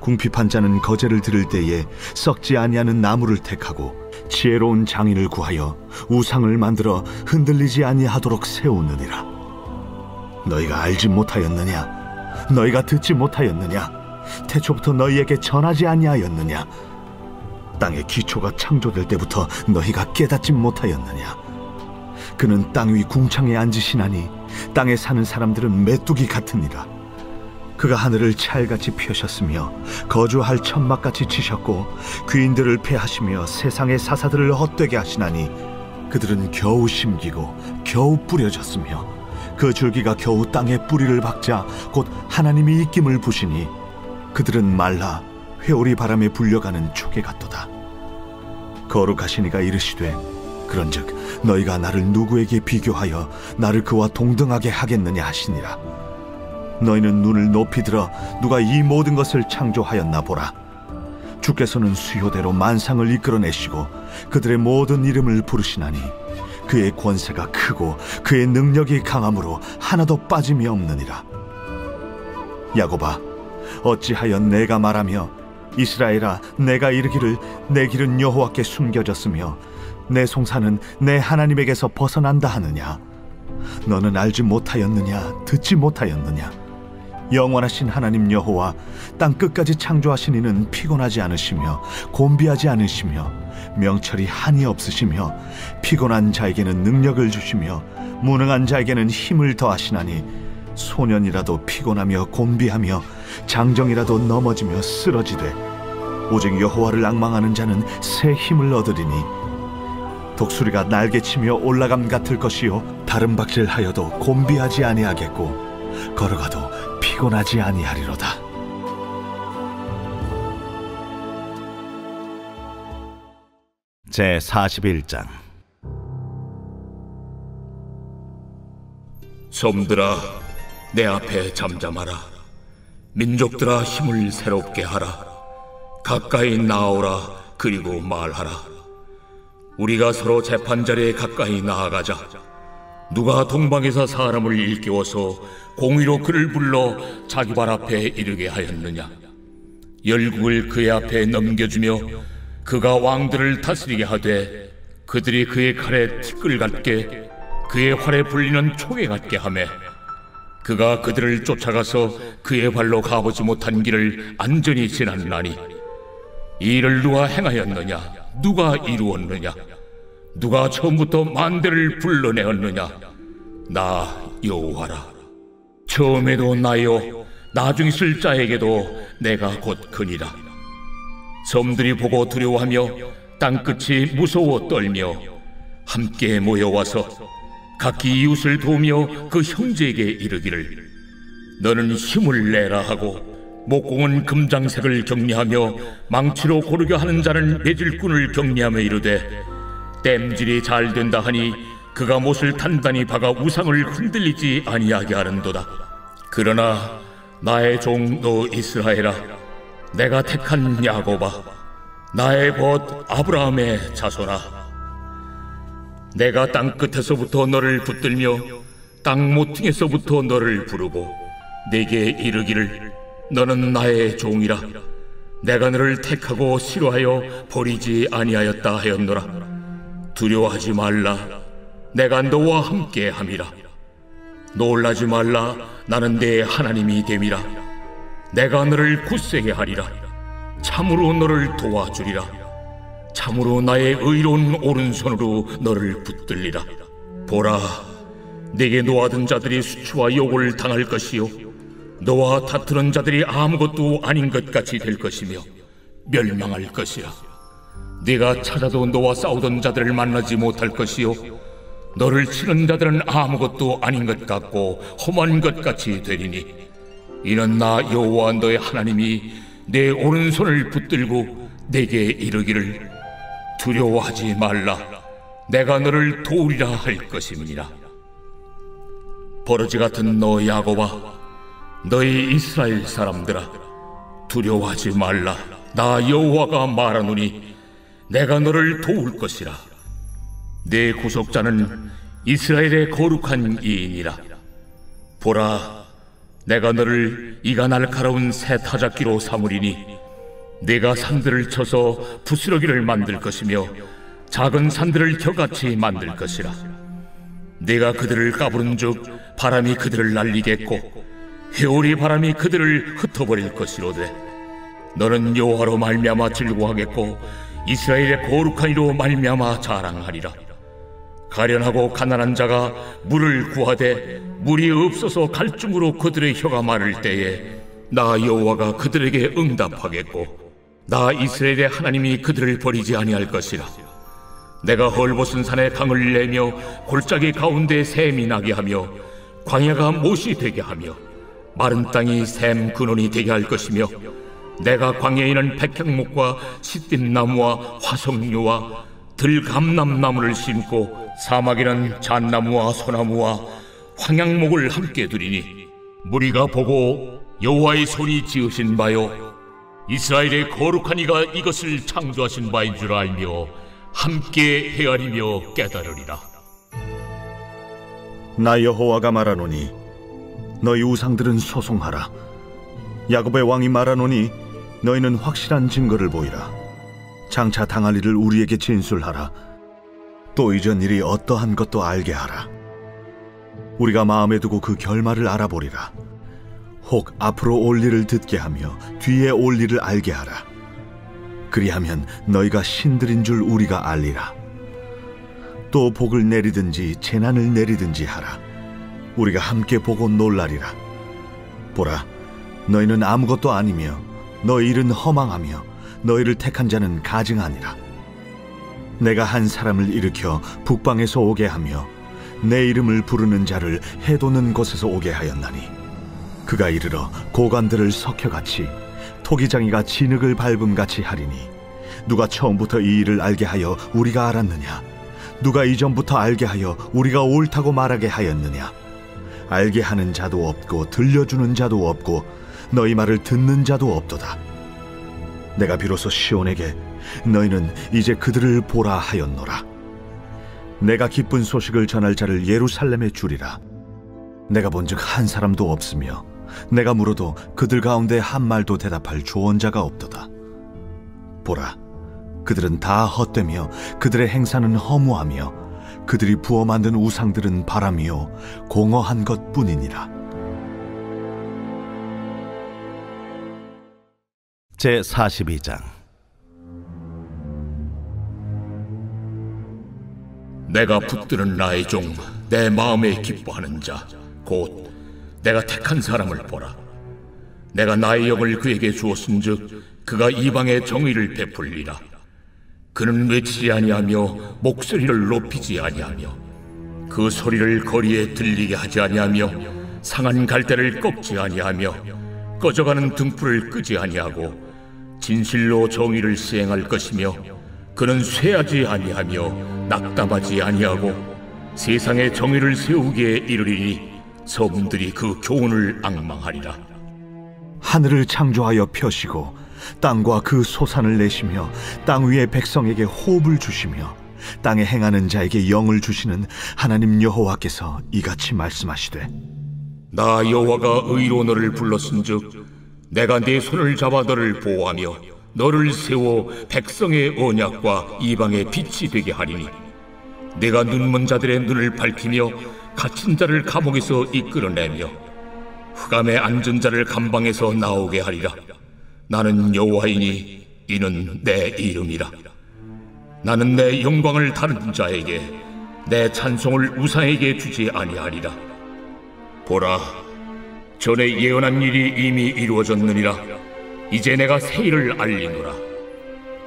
궁핍한 자는 거제를 들을 때에 썩지 아니하는 나무를 택하고 지혜로운 장인을 구하여 우상을 만들어 흔들리지 아니하도록 세우느니라. 너희가 알지 못하였느냐? 너희가 듣지 못하였느냐? 태초부터 너희에게 전하지 아니하였느냐? 땅의 기초가 창조될 때부터 너희가 깨닫지 못하였느냐? 그는 땅 위 궁창에 앉으시나니 땅에 사는 사람들은 메뚜기 같으니라. 그가 하늘을 찰같이 펴셨으며 거주할 천막같이 치셨고 귀인들을 패하시며 세상의 사사들을 헛되게 하시나니 그들은 겨우 심기고 겨우 뿌려졌으며 그 줄기가 겨우 땅에 뿌리를 박자 곧 하나님이 입김을 부시니 그들은 말라 회오리 바람에 불려가는 초계 같도다. 거룩하시니가 이르시되 그런즉 너희가 나를 누구에게 비교하여 나를 그와 동등하게 하겠느냐 하시니라. 너희는 눈을 높이 들어 누가 이 모든 것을 창조하였나 보라. 주께서는 수요대로 만상을 이끌어내시고 그들의 모든 이름을 부르시나니 그의 권세가 크고 그의 능력이 강함으로 하나도 빠짐이 없느니라. 야곱아, 어찌하여 내가 말하며 이스라엘아, 내가 이르기를 내 길은 여호와께 숨겨졌으며 내 송사는 내 하나님에게서 벗어난다 하느냐? 너는 알지 못하였느냐? 듣지 못하였느냐? 영원하신 하나님 여호와 땅 끝까지 창조하신 이는 피곤하지 않으시며 곤비하지 않으시며 명철이 한이 없으시며 피곤한 자에게는 능력을 주시며 무능한 자에게는 힘을 더하시나니 소년이라도 피곤하며 곤비하며 장정이라도 넘어지며 쓰러지되 오직 여호와를 앙망하는 자는 새 힘을 얻으리니 독수리가 날개치며 올라감 같을 것이요 다른 박질하여도 곤비하지 아니하겠고 걸어가도 피곤하지 아니하리로다. 제 41장. 섬들아, 내 앞에 잠잠하라. 민족들아, 힘을 새롭게 하라. 가까이 나오라. 그리고 말하라. 우리가 서로 재판자리에 가까이 나아가자. 누가 동방에서 사람을 일깨워서 공의로 그를 불러 자기 발 앞에 이르게 하였느냐? 열국을 그의 앞에 넘겨주며 그가 왕들을 다스리게 하되 그들이 그의 칼에 티끌 같게 그의 활에 불리는 총에 같게 하매 그가 그들을 쫓아가서 그의 발로 가보지 못한 길을 안전히 지났나니 이 일을 누가 행하였느냐? 누가 이루었느냐? 누가 처음부터 만대를 불러내었느냐? 나 여호와라. 처음에도 나요, 나중 있을 자에게도 내가 곧 그니라. 섬들이 보고 두려워하며 땅끝이 무서워 떨며 함께 모여와서 각기 이웃을 도우며 그 형제에게 이르기를 너는 힘을 내라 하고 목공은 금장색을 격리하며 망치로 고르게 하는 자는 매질꾼을 격리하며 이르되 땜질이 잘 된다 하니 그가 못을 단단히 박아 우상을 흔들리지 아니하게 하는도다. 그러나 나의 종 너 이스라엘아, 내가 택한 야곱아, 나의 벗 아브라함의 자손아, 내가 땅 끝에서부터 너를 붙들며 땅 모퉁이에서부터 너를 부르고 내게 이르기를 너는 나의 종이라. 내가 너를 택하고 싫어하여 버리지 아니하였다 하였노라. 두려워하지 말라. 내가 너와 함께 함이라. 놀라지 말라. 나는 내 하나님이 됨이라. 내가 너를 굳세게 하리라. 참으로 너를 도와주리라. 참으로 나의 의로운 오른손으로 너를 붙들리라. 보라, 내게 노하던 자들이 수치와 욕을 당할 것이요 너와 다투는 자들이 아무것도 아닌 것 같이 될 것이며 멸망할 것이라. 네가 찾아도 너와 싸우던 자들을 만나지 못할 것이요 너를 치는 자들은 아무것도 아닌 것 같고 험한 것 같이 되리니 이는 나 여호와 너의 하나님이 내 오른손을 붙들고 내게 이르기를 두려워하지 말라. 내가 너를 도우리라 할 것임이니라. 버러지 같은 너 야곱아, 너희 이스라엘 사람들아, 두려워하지 말라. 나 여호와가 말하노니 내가 너를 도울 것이라. 내 구속자는 이스라엘의 거룩한 이인이라. 보라, 내가 너를 이가 날카로운 새 타작기로 삼으리니 내가 산들을 쳐서 부스러기를 만들 것이며 작은 산들을 겨같이 만들 것이라. 내가 그들을 까부른즉 바람이 그들을 날리겠고 회오리 바람이 그들을 흩어버릴 것이로되 너는 여호와로 말미암아 즐거워하겠고 이스라엘의 거룩한 이로 말미암아 자랑하리라. 가련하고 가난한 자가 물을 구하되 물이 없어서 갈증으로 그들의 혀가 마를 때에 나 여호와가 그들에게 응답하겠고 나 이스라엘의 하나님이 그들을 버리지 아니할 것이라. 내가 헐벗은 산에 강을 내며 골짜기 가운데 샘이 나게 하며 광야가 못이 되게 하며 마른 땅이 샘 근원이 되게 할 것이며 내가 광야에는 백향목과 시띠나무와 화석류와 들감남나무를 심고 사막에는 잣나무와 소나무와 황양목을 함께 두리니 무리가 보고 여호와의 손이 지으신 바요 이스라엘의 거룩한 이가 이것을 창조하신 바인 줄 알며 함께 헤아리며 깨달으리라. 나 여호와가 말하노니 너희 우상들은 소송하라. 야곱의 왕이 말하노니 너희는 확실한 증거를 보이라. 장차 당할 일을 우리에게 진술하라. 또 이전 일이 어떠한 것도 알게 하라. 우리가 마음에 두고 그 결말을 알아보리라. 혹 앞으로 올 일을 듣게 하며 뒤에 올 일을 알게 하라. 그리하면 너희가 신들인 줄 우리가 알리라. 또 복을 내리든지 재난을 내리든지 하라. 우리가 함께 보고 놀라리라. 보라, 너희는 아무것도 아니며 너희 일은 허망하며 너희를 택한 자는 가증하니라. 내가 한 사람을 일으켜 북방에서 오게 하며 내 이름을 부르는 자를 해도는 곳에서 오게 하였나니 그가 이르러 고관들을 석혀같이 토기장이가 진흙을 밟음같이 하리니 누가 처음부터 이 일을 알게 하여 우리가 알았느냐? 누가 이전부터 알게 하여 우리가 옳다고 말하게 하였느냐? 알게 하는 자도 없고 들려주는 자도 없고 너희 말을 듣는 자도 없도다. 내가 비로소 시온에게 너희는 이제 그들을 보라 하였노라. 내가 기쁜 소식을 전할 자를 예루살렘에 주리라. 내가 본즉 한 사람도 없으며 내가 물어도 그들 가운데 한 말도 대답할 조언자가 없도다. 보라, 그들은 다 헛되며 그들의 행사는 허무하며 그들이 부어 만든 우상들은 바람이요 공허한 것뿐이니라. 제42장. 내가 붙드는 나의 종, 내 마음에 기뻐하는 자, 곧 내가 택한 사람을 보라. 내가 나의 영을 그에게 주었은즉 그가 이방의 정의를 베풀리라. 그는 외치지 아니하며 목소리를 높이지 아니하며 그 소리를 거리에 들리게 하지 아니하며 상한 갈대를 꺾지 아니하며 꺼져가는 등불을 끄지 아니하고 진실로 정의를 시행할 것이며 그는 쇠하지 아니하며 낙담하지 아니하고 세상에 정의를 세우기에 이르리니 섬들이 그 교훈을 앙망하리라. 하늘을 창조하여 펴시고 땅과 그 소산을 내시며 땅 위의 백성에게 호흡을 주시며 땅에 행하는 자에게 영을 주시는 하나님 여호와께서 이같이 말씀하시되 나 여호와가 의로 너를 불렀은즉 내가 네 손을 잡아 너를 보호하며 너를 세워 백성의 언약과 이방의 빛이 되게 하리니 내가 눈먼 자들의 눈을 밝히며 갇힌 자를 감옥에서 이끌어내며 흑암에 앉은 자를 감방에서 나오게 하리라. 나는 여호와이니 이는 내 이름이라. 나는 내 영광을 다른 자에게 내 찬송을 우상에게 주지 아니하리라. 보라, 전에 예언한 일이 이미 이루어졌느니라. 이제 내가 새 일을 알리노라.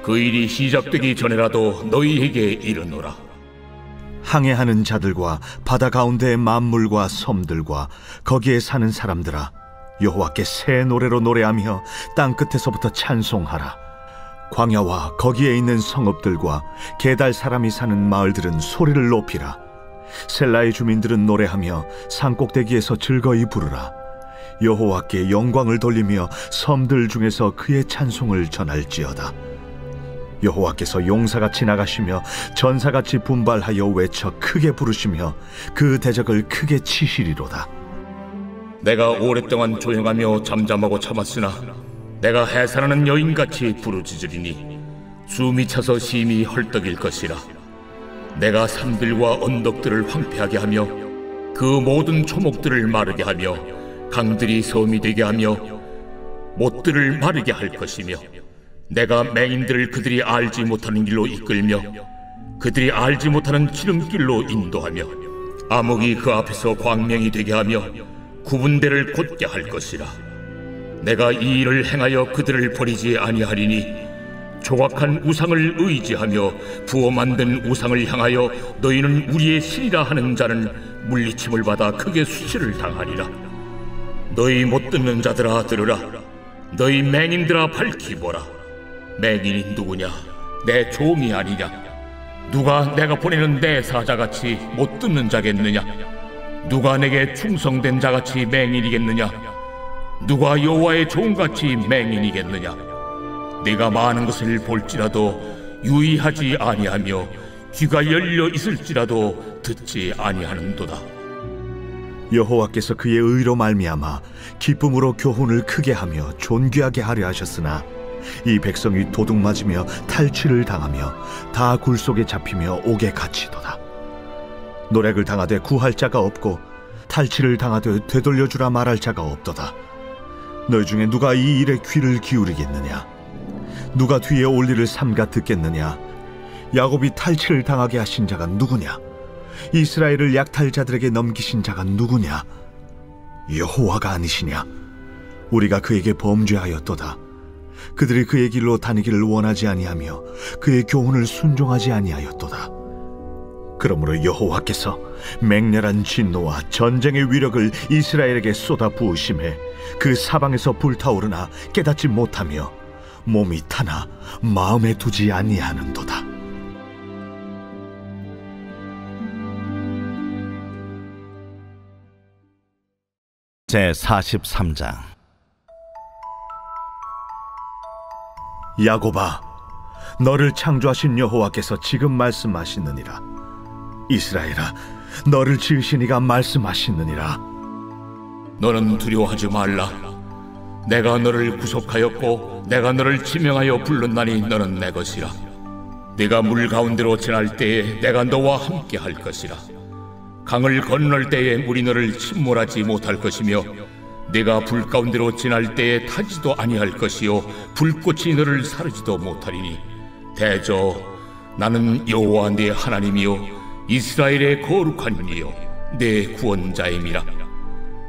그 일이 시작되기 전에라도 너희에게 이르노라. 항해하는 자들과 바다 가운데의 만물과 섬들과 거기에 사는 사람들아, 여호와께 새 노래로 노래하며 땅 끝에서부터 찬송하라. 광야와 거기에 있는 성읍들과 게달 사람이 사는 마을들은 소리를 높이라. 셀라의 주민들은 노래하며 산꼭대기에서 즐거이 부르라. 여호와께 영광을 돌리며 섬들 중에서 그의 찬송을 전할지어다. 여호와께서 용사같이 나가시며 전사같이 분발하여 외쳐 크게 부르시며 그 대적을 크게 치시리로다. 내가 오랫동안 조용하며 잠잠하고 참았으나 내가 해산하는 여인같이 부르짖으리니 숨이 차서 심히 헐떡일 것이라. 내가 산들과 언덕들을 황폐하게 하며 그 모든 초목들을 마르게 하며 강들이 섬이 되게 하며 못들을 마르게 할 것이며 내가 맹인들을 그들이 알지 못하는 길로 이끌며 그들이 알지 못하는 지름길로 인도하며 암흑이 그 앞에서 광명이 되게 하며 구분대를 곧게 할 것이라. 내가 이 일을 행하여 그들을 버리지 아니하리니 조각한 우상을 의지하며 부어 만든 우상을 향하여 너희는 우리의 신이라 하는 자는 물리침을 받아 크게 수치를 당하리라. 너희 못 듣는 자들아 들으라. 너희 맹인들아 밝히 보라. 맹인이 누구냐? 내 종이 아니냐? 누가 내가 보내는 내 사자같이 못 듣는 자겠느냐? 누가 내게 충성된 자같이 맹인이겠느냐? 누가 여호와의 종같이 맹인이겠느냐? 네가 많은 것을 볼지라도 유의하지 아니하며 귀가 열려 있을지라도 듣지 아니하는도다. 여호와께서 그의 의로 말미암아 기쁨으로 교훈을 크게 하며 존귀하게 하려 하셨으나 이 백성이 도둑맞으며 탈취를 당하며 다 굴속에 잡히며 옥에 갇히도다. 노략을 당하되 구할 자가 없고 탈취를 당하되 되돌려주라 말할 자가 없도다. 너희 중에 누가 이 일에 귀를 기울이겠느냐? 누가 뒤에 올 일을 삼가 듣겠느냐? 야곱이 탈취를 당하게 하신 자가 누구냐? 이스라엘을 약탈자들에게 넘기신 자가 누구냐? 여호와가 아니시냐? 우리가 그에게 범죄하였도다. 그들이 그의 길로 다니기를 원하지 아니하며 그의 교훈을 순종하지 아니하였도다. 그러므로 여호와께서 맹렬한 진노와 전쟁의 위력을 이스라엘에게 쏟아 부으심에 그 사방에서 불타오르나 깨닫지 못하며 몸이 타나 마음에 두지 아니하는도다. 제 43장. 야곱아, 너를 창조하신 여호와께서 지금 말씀하시느니라. 이스라엘아, 너를 지으신 이가 말씀하시느니라. 너는 두려워하지 말라. 내가 너를 구속하였고 내가 너를 지명하여 불렀나니 너는 내 것이라. 네가 물 가운데로 지날 때에 내가 너와 함께 할 것이라. 강을 건널 때에 물이 너를 침몰하지 못할 것이며 네가 불 가운데로 지날 때에 타지도 아니할 것이요 불꽃이 너를 사르지도 못하리니 대저 나는 여호와 네 하나님이요 이스라엘의 거룩한 이요 내 구원자임이라.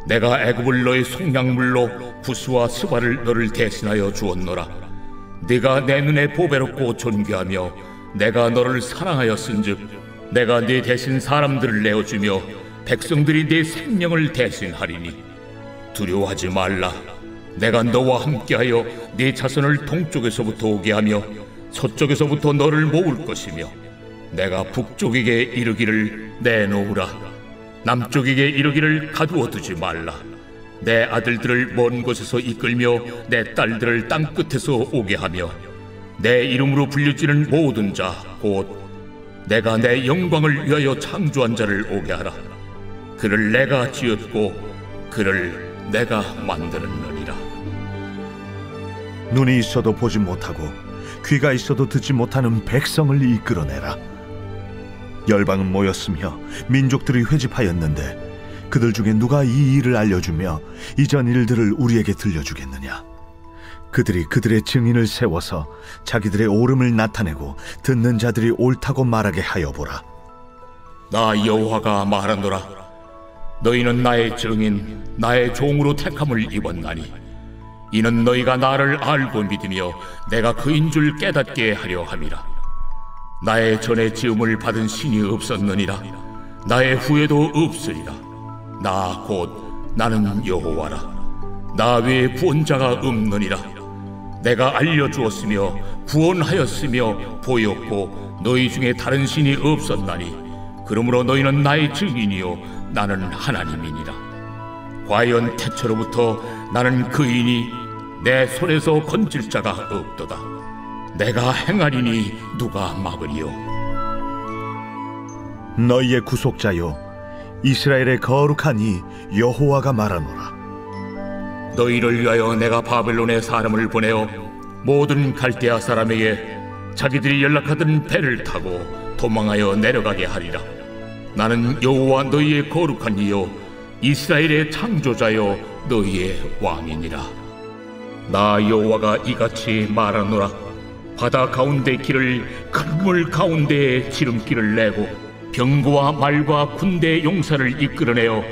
내가 애굽을 너의 속량물로 부스와 스바를 너를 대신하여 주었노라. 네가 내 눈에 보배롭고 존귀하며 내가 너를 사랑하였은즉 내가 네 대신 사람들을 내어주며 백성들이 네 생명을 대신하리니 두려워하지 말라. 내가 너와 함께하여 네 자손을 동쪽에서부터 오게 하며 서쪽에서부터 너를 모을 것이며 내가 북쪽에게 이르기를 내놓으라. 남쪽에게 이르기를 가두어 두지 말라. 내 아들들을 먼 곳에서 이끌며 내 딸들을 땅 끝에서 오게 하며 내 이름으로 불리지는 모든 자 곧 내가 내 영광을 위하여 창조한 자를 오게 하라. 그를 내가 지었고 그를 내가 만들었느니라. 눈이 있어도 보지 못하고 귀가 있어도 듣지 못하는 백성을 이끌어내라. 열방은 모였으며 민족들이 회집하였는데 그들 중에 누가 이 일을 알려주며 이전 일들을 우리에게 들려주겠느냐. 그들이 그들의 증인을 세워서 자기들의 옳음을 나타내고 듣는 자들이 옳다고 말하게 하여 보라. 나 여호와가 말하노라. 너희는 나의 증인 나의 종으로 택함을 입었나니 이는 너희가 나를 알고 믿으며 내가 그인 줄 깨닫게 하려 함이라. 나의 전에 지음을 받은 신이 없었느니라. 나의 후에도 없으리라. 나 곧 나는 여호와라. 나 외에 구원자가 없느니라. 내가 알려주었으며 구원하였으며 보였고 너희 중에 다른 신이 없었나니 그러므로 너희는 나의 증인이요 나는 하나님이니라. 과연 태초로부터 나는 그이니 내 손에서 건질 자가 없도다. 내가 행하리니 누가 막으리요. 너희의 구속자요 이스라엘의 거룩한 이 여호와가 말하노라. 너희를 위하여 내가 바벨론에 사람을 보내어 모든 갈대아 사람에게 자기들이 연락하던 배를 타고 도망하여 내려가게 하리라. 나는 여호와 너희의 거룩한 이요 이스라엘의 창조자요 너희의 왕이니라. 나 여호와가 이같이 말하노라. 바다 가운데 길을 큰 물 가운데에 지름길을 내고 병거와 말과 군대의 용사를 이끌어내어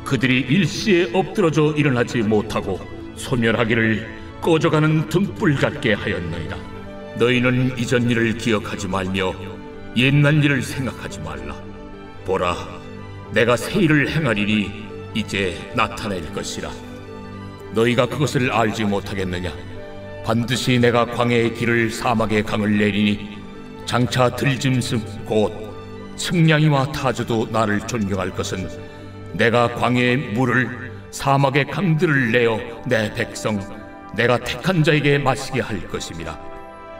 그들이 일시에 엎드러져 일어나지 못하고 소멸하기를 꺼져가는 등불 같게 하였느니라. 너희는 이전 일을 기억하지 말며 옛날 일을 생각하지 말라. 보라, 내가 새 일을 행하리니 이제 나타낼 것이라. 너희가 그것을 알지 못하겠느냐? 반드시 내가 광야의 길을 사막의 강을 내리니 장차 들짐승 곧 승냥이와 타주도 나를 존경할 것은 내가 광야의 물을 사막의 강들을 내어 내 백성 내가 택한 자에게 마시게 할 것임이라.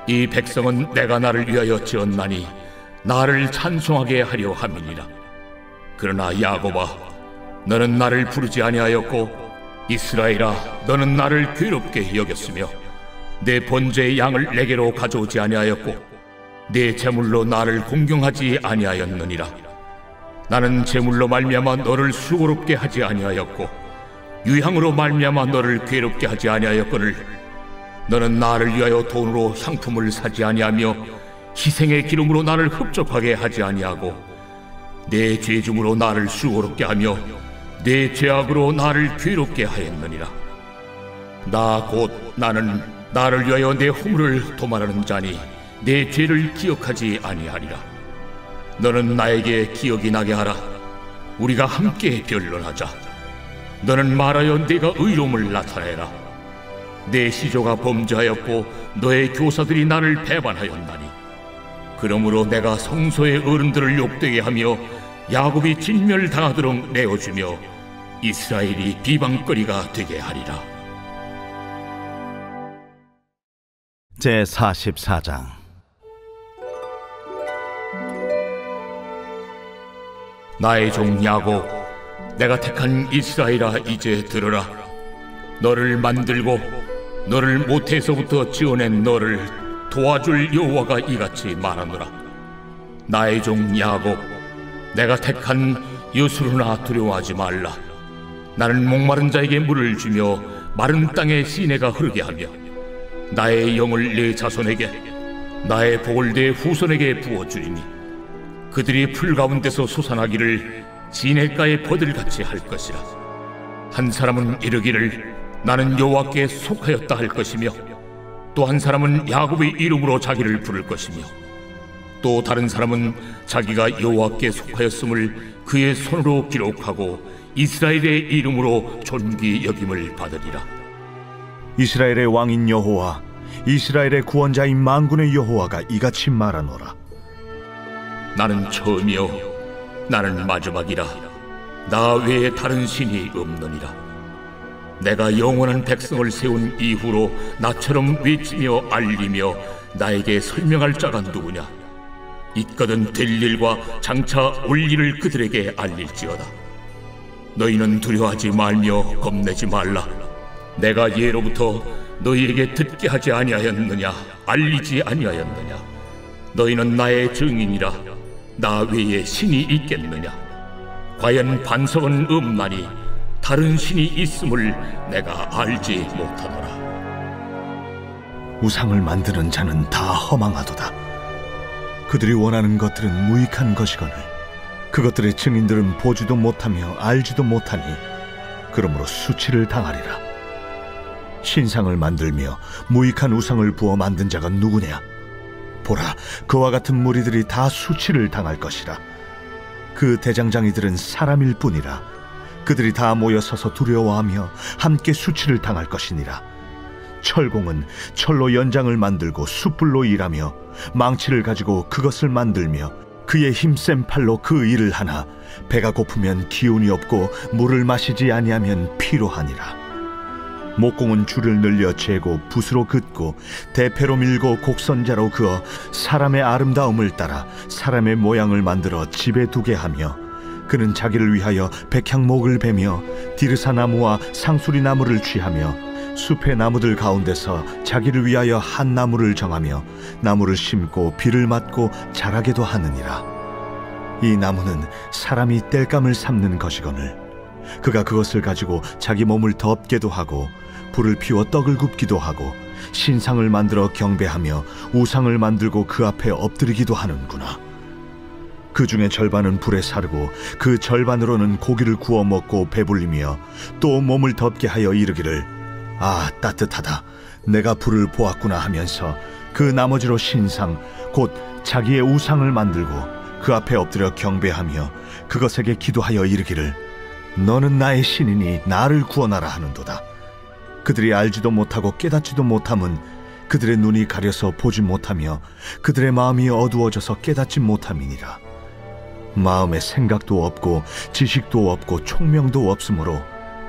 이 백성은 내가 나를 위하여 지었나니 나를 찬송하게 하려 함이니라. 그러나 야곱아, 너는 나를 부르지 아니하였고 이스라엘아, 너는 나를 괴롭게 여겼으며 내 번제의 양을 내게로 가져오지 아니하였고 내 제물로 나를 공경하지 아니하였느니라. 나는 제물로 말미암아 너를 수고롭게 하지 아니하였고 유향으로 말미암아 너를 괴롭게 하지 아니하였거늘 너는 나를 위하여 돈으로 향품을 사지 아니하며 희생의 기름으로 나를 흡족하게 하지 아니하고 내 죄중으로 나를 수고롭게 하며 내 죄악으로 나를 괴롭게 하였느니라. 나 곧 나는 나를 위하여 내 허물을 도말하는 자니 내 죄를 기억하지 아니하리라. 너는 나에게 기억이 나게 하라. 우리가 함께 변론하자. 너는 말하여 내가 의로움을 나타내라. 내 시조가 범죄하였고 너의 교사들이 나를 배반하였나니 그러므로 내가 성소의 어른들을 욕되게 하며 야곱이 진멸당하도록 내어주며 이스라엘이 비방거리가 되게 하리라. 제44장. 나의 종 야곱, 내가 택한 이스라엘아, 이제 들으라. 너를 만들고 너를 모태에서부터 지어낸 너를 도와줄 여호와가 이같이 말하노라. 나의 종 야곱, 내가 택한 여수르나 두려워하지 말라. 나는 목마른 자에게 물을 주며 마른 땅에 시내가 흐르게 하며 나의 영을 내 자손에게 나의 복을 내 후손에게 부어주리니 그들이 풀 가운데서 솟아나기를 시냇가의 버들같이 할 것이라. 한 사람은 이르기를 나는 여호와께 속하였다 할 것이며 또 한 사람은 야곱의 이름으로 자기를 부를 것이며 또 다른 사람은 자기가 여호와께 속하였음을 그의 손으로 기록하고 이스라엘의 이름으로 존귀 여김을 받으리라. 이스라엘의 왕인 여호와, 이스라엘의 구원자인 만군의 여호와가 이같이 말하노라. 나는 처음이요 나는 마지막이라. 나 외에 다른 신이 없느니라. 내가 영원한 백성을 세운 이후로 나처럼 외치며 알리며 나에게 설명할 자가 누구냐? 있거든 될 일과 장차 올 일을 그들에게 알릴지어다. 너희는 두려워하지 말며 겁내지 말라. 내가 예로부터 너희에게 듣게 하지 아니하였느냐? 알리지 아니하였느냐? 너희는 나의 증인이라. 나 외에 신이 있겠느냐? 과연 반석은 없나니 다른 신이 있음을 내가 알지 못하노라. 우상을 만드는 자는 다 허망하도다. 그들이 원하는 것들은 무익한 것이거늘 그것들의 증인들은 보지도 못하며 알지도 못하니 그러므로 수치를 당하리라. 신상을 만들며 무익한 우상을 부어 만든 자가 누구냐? 보라, 그와 같은 무리들이 다 수치를 당할 것이라. 그 대장장이들은 사람일 뿐이라. 그들이 다 모여 서서 두려워하며 함께 수치를 당할 것이니라. 철공은 철로 연장을 만들고 숯불로 일하며 망치를 가지고 그것을 만들며 그의 힘센 팔로 그 일을 하나 배가 고프면 기운이 없고 물을 마시지 아니하면 피로하니라. 목공은 줄을 늘려 재고 붓으로 긋고 대패로 밀고 곡선자로 그어 사람의 아름다움을 따라 사람의 모양을 만들어 집에 두게 하며 그는 자기를 위하여 백향목을 베며 디르사 나무와 상수리 나무를 취하며 숲의 나무들 가운데서 자기를 위하여 한 나무를 정하며 나무를 심고 비를 맞고 자라게도 하느니라. 이 나무는 사람이 땔감을 삶는 것이거늘 그가 그것을 가지고 자기 몸을 덮게도 하고 불을 피워 떡을 굽기도 하고 신상을 만들어 경배하며 우상을 만들고 그 앞에 엎드리기도 하는구나. 그 중에 절반은 불에 사르고 그 절반으로는 고기를 구워 먹고 배불리며 또 몸을 덮게 하여 이르기를 아 따뜻하다 내가 불을 보았구나 하면서 그 나머지로 신상 곧 자기의 우상을 만들고 그 앞에 엎드려 경배하며 그것에게 기도하여 이르기를 너는 나의 신이니 나를 구원하라 하는도다. 그들이 알지도 못하고 깨닫지도 못함은 그들의 눈이 가려서 보지 못하며 그들의 마음이 어두워져서 깨닫지 못함이니라. 마음에 생각도 없고 지식도 없고 총명도 없으므로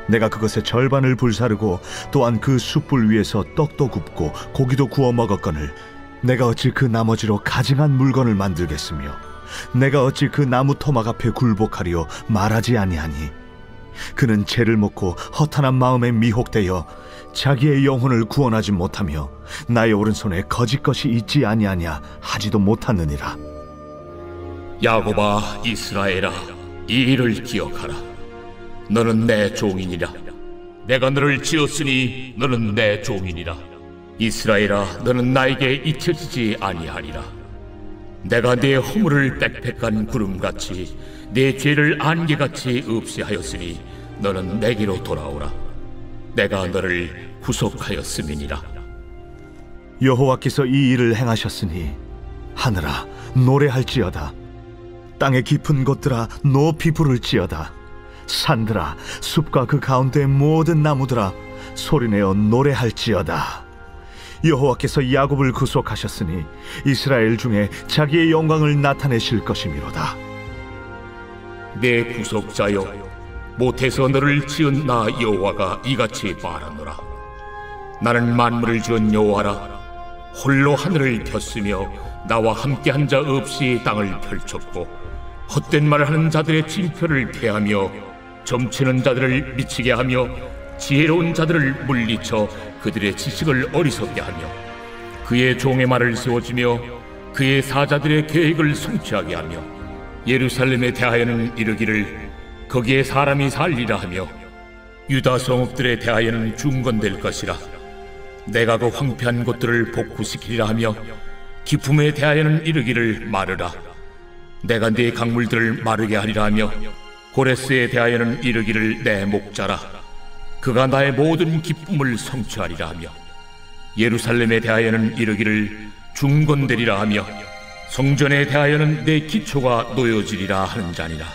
내가 그것의 절반을 불사르고 또한 그 숯불 위에서 떡도 굽고 고기도 구워 먹었거늘 내가 어찌 그 나머지로 가증한 물건을 만들겠으며 내가 어찌 그 나무 토막 앞에 굴복하리요 말하지 아니하니 그는 죄를 먹고 허탄한 마음에 미혹되어 자기의 영혼을 구원하지 못하며 나의 오른손에 거짓 것이 있지 아니하냐 하지도 못하느니라. 야곱아 이스라엘아 이 일을 기억하라. 너는 내 종이니라. 내가 너를 지었으니 너는 내 종이니라. 이스라엘아 너는 나에게 잊혀지지 아니하리라. 내가 내 허물을 빽빽한 구름같이 내 죄를 안개같이 없애하였으니 너는 내게로 돌아오라. 내가 너를 구속하였음이니라. 여호와께서 이 일을 행하셨으니 하늘아 노래할지어다. 땅의 깊은 곳들아 높이 부를지어다. 산들아 숲과 그 가운데 모든 나무들아 소리내어 노래할지어다. 여호와께서 야곱을 구속하셨으니 이스라엘 중에 자기의 영광을 나타내실 것이미로다. 내 구속자여, 못해서 너를 지은 나 여호와가 이같이 말하노라. 나는 만물을 지은 여호와라. 홀로 하늘을 폈으며 나와 함께 한 자 없이 땅을 펼쳤고, 헛된 말을 하는 자들의 징표를 패하며 점치는 자들을 미치게 하며 지혜로운 자들을 물리쳐 그들의 지식을 어리석게 하며 그의 종의 말을 세워주며 그의 사자들의 계획을 성취하게 하며 예루살렘에 대하여는 이르기를 거기에 사람이 살리라 하며 유다 성읍들에 대하여는 중건될 것이라. 내가 그 황폐한 곳들을 복구시키리라 하며 기품에 대하여는 이르기를 마르라. 내가 네 강물들을 마르게 하리라 하며 고레스에 대하여는 이르기를 내 목자라. 그가 나의 모든 기쁨을 성취하리라 하며 예루살렘에 대하여는 이르기를 중건되리라 하며 성전에 대하여는 내 기초가 놓여지리라 하는 자니라.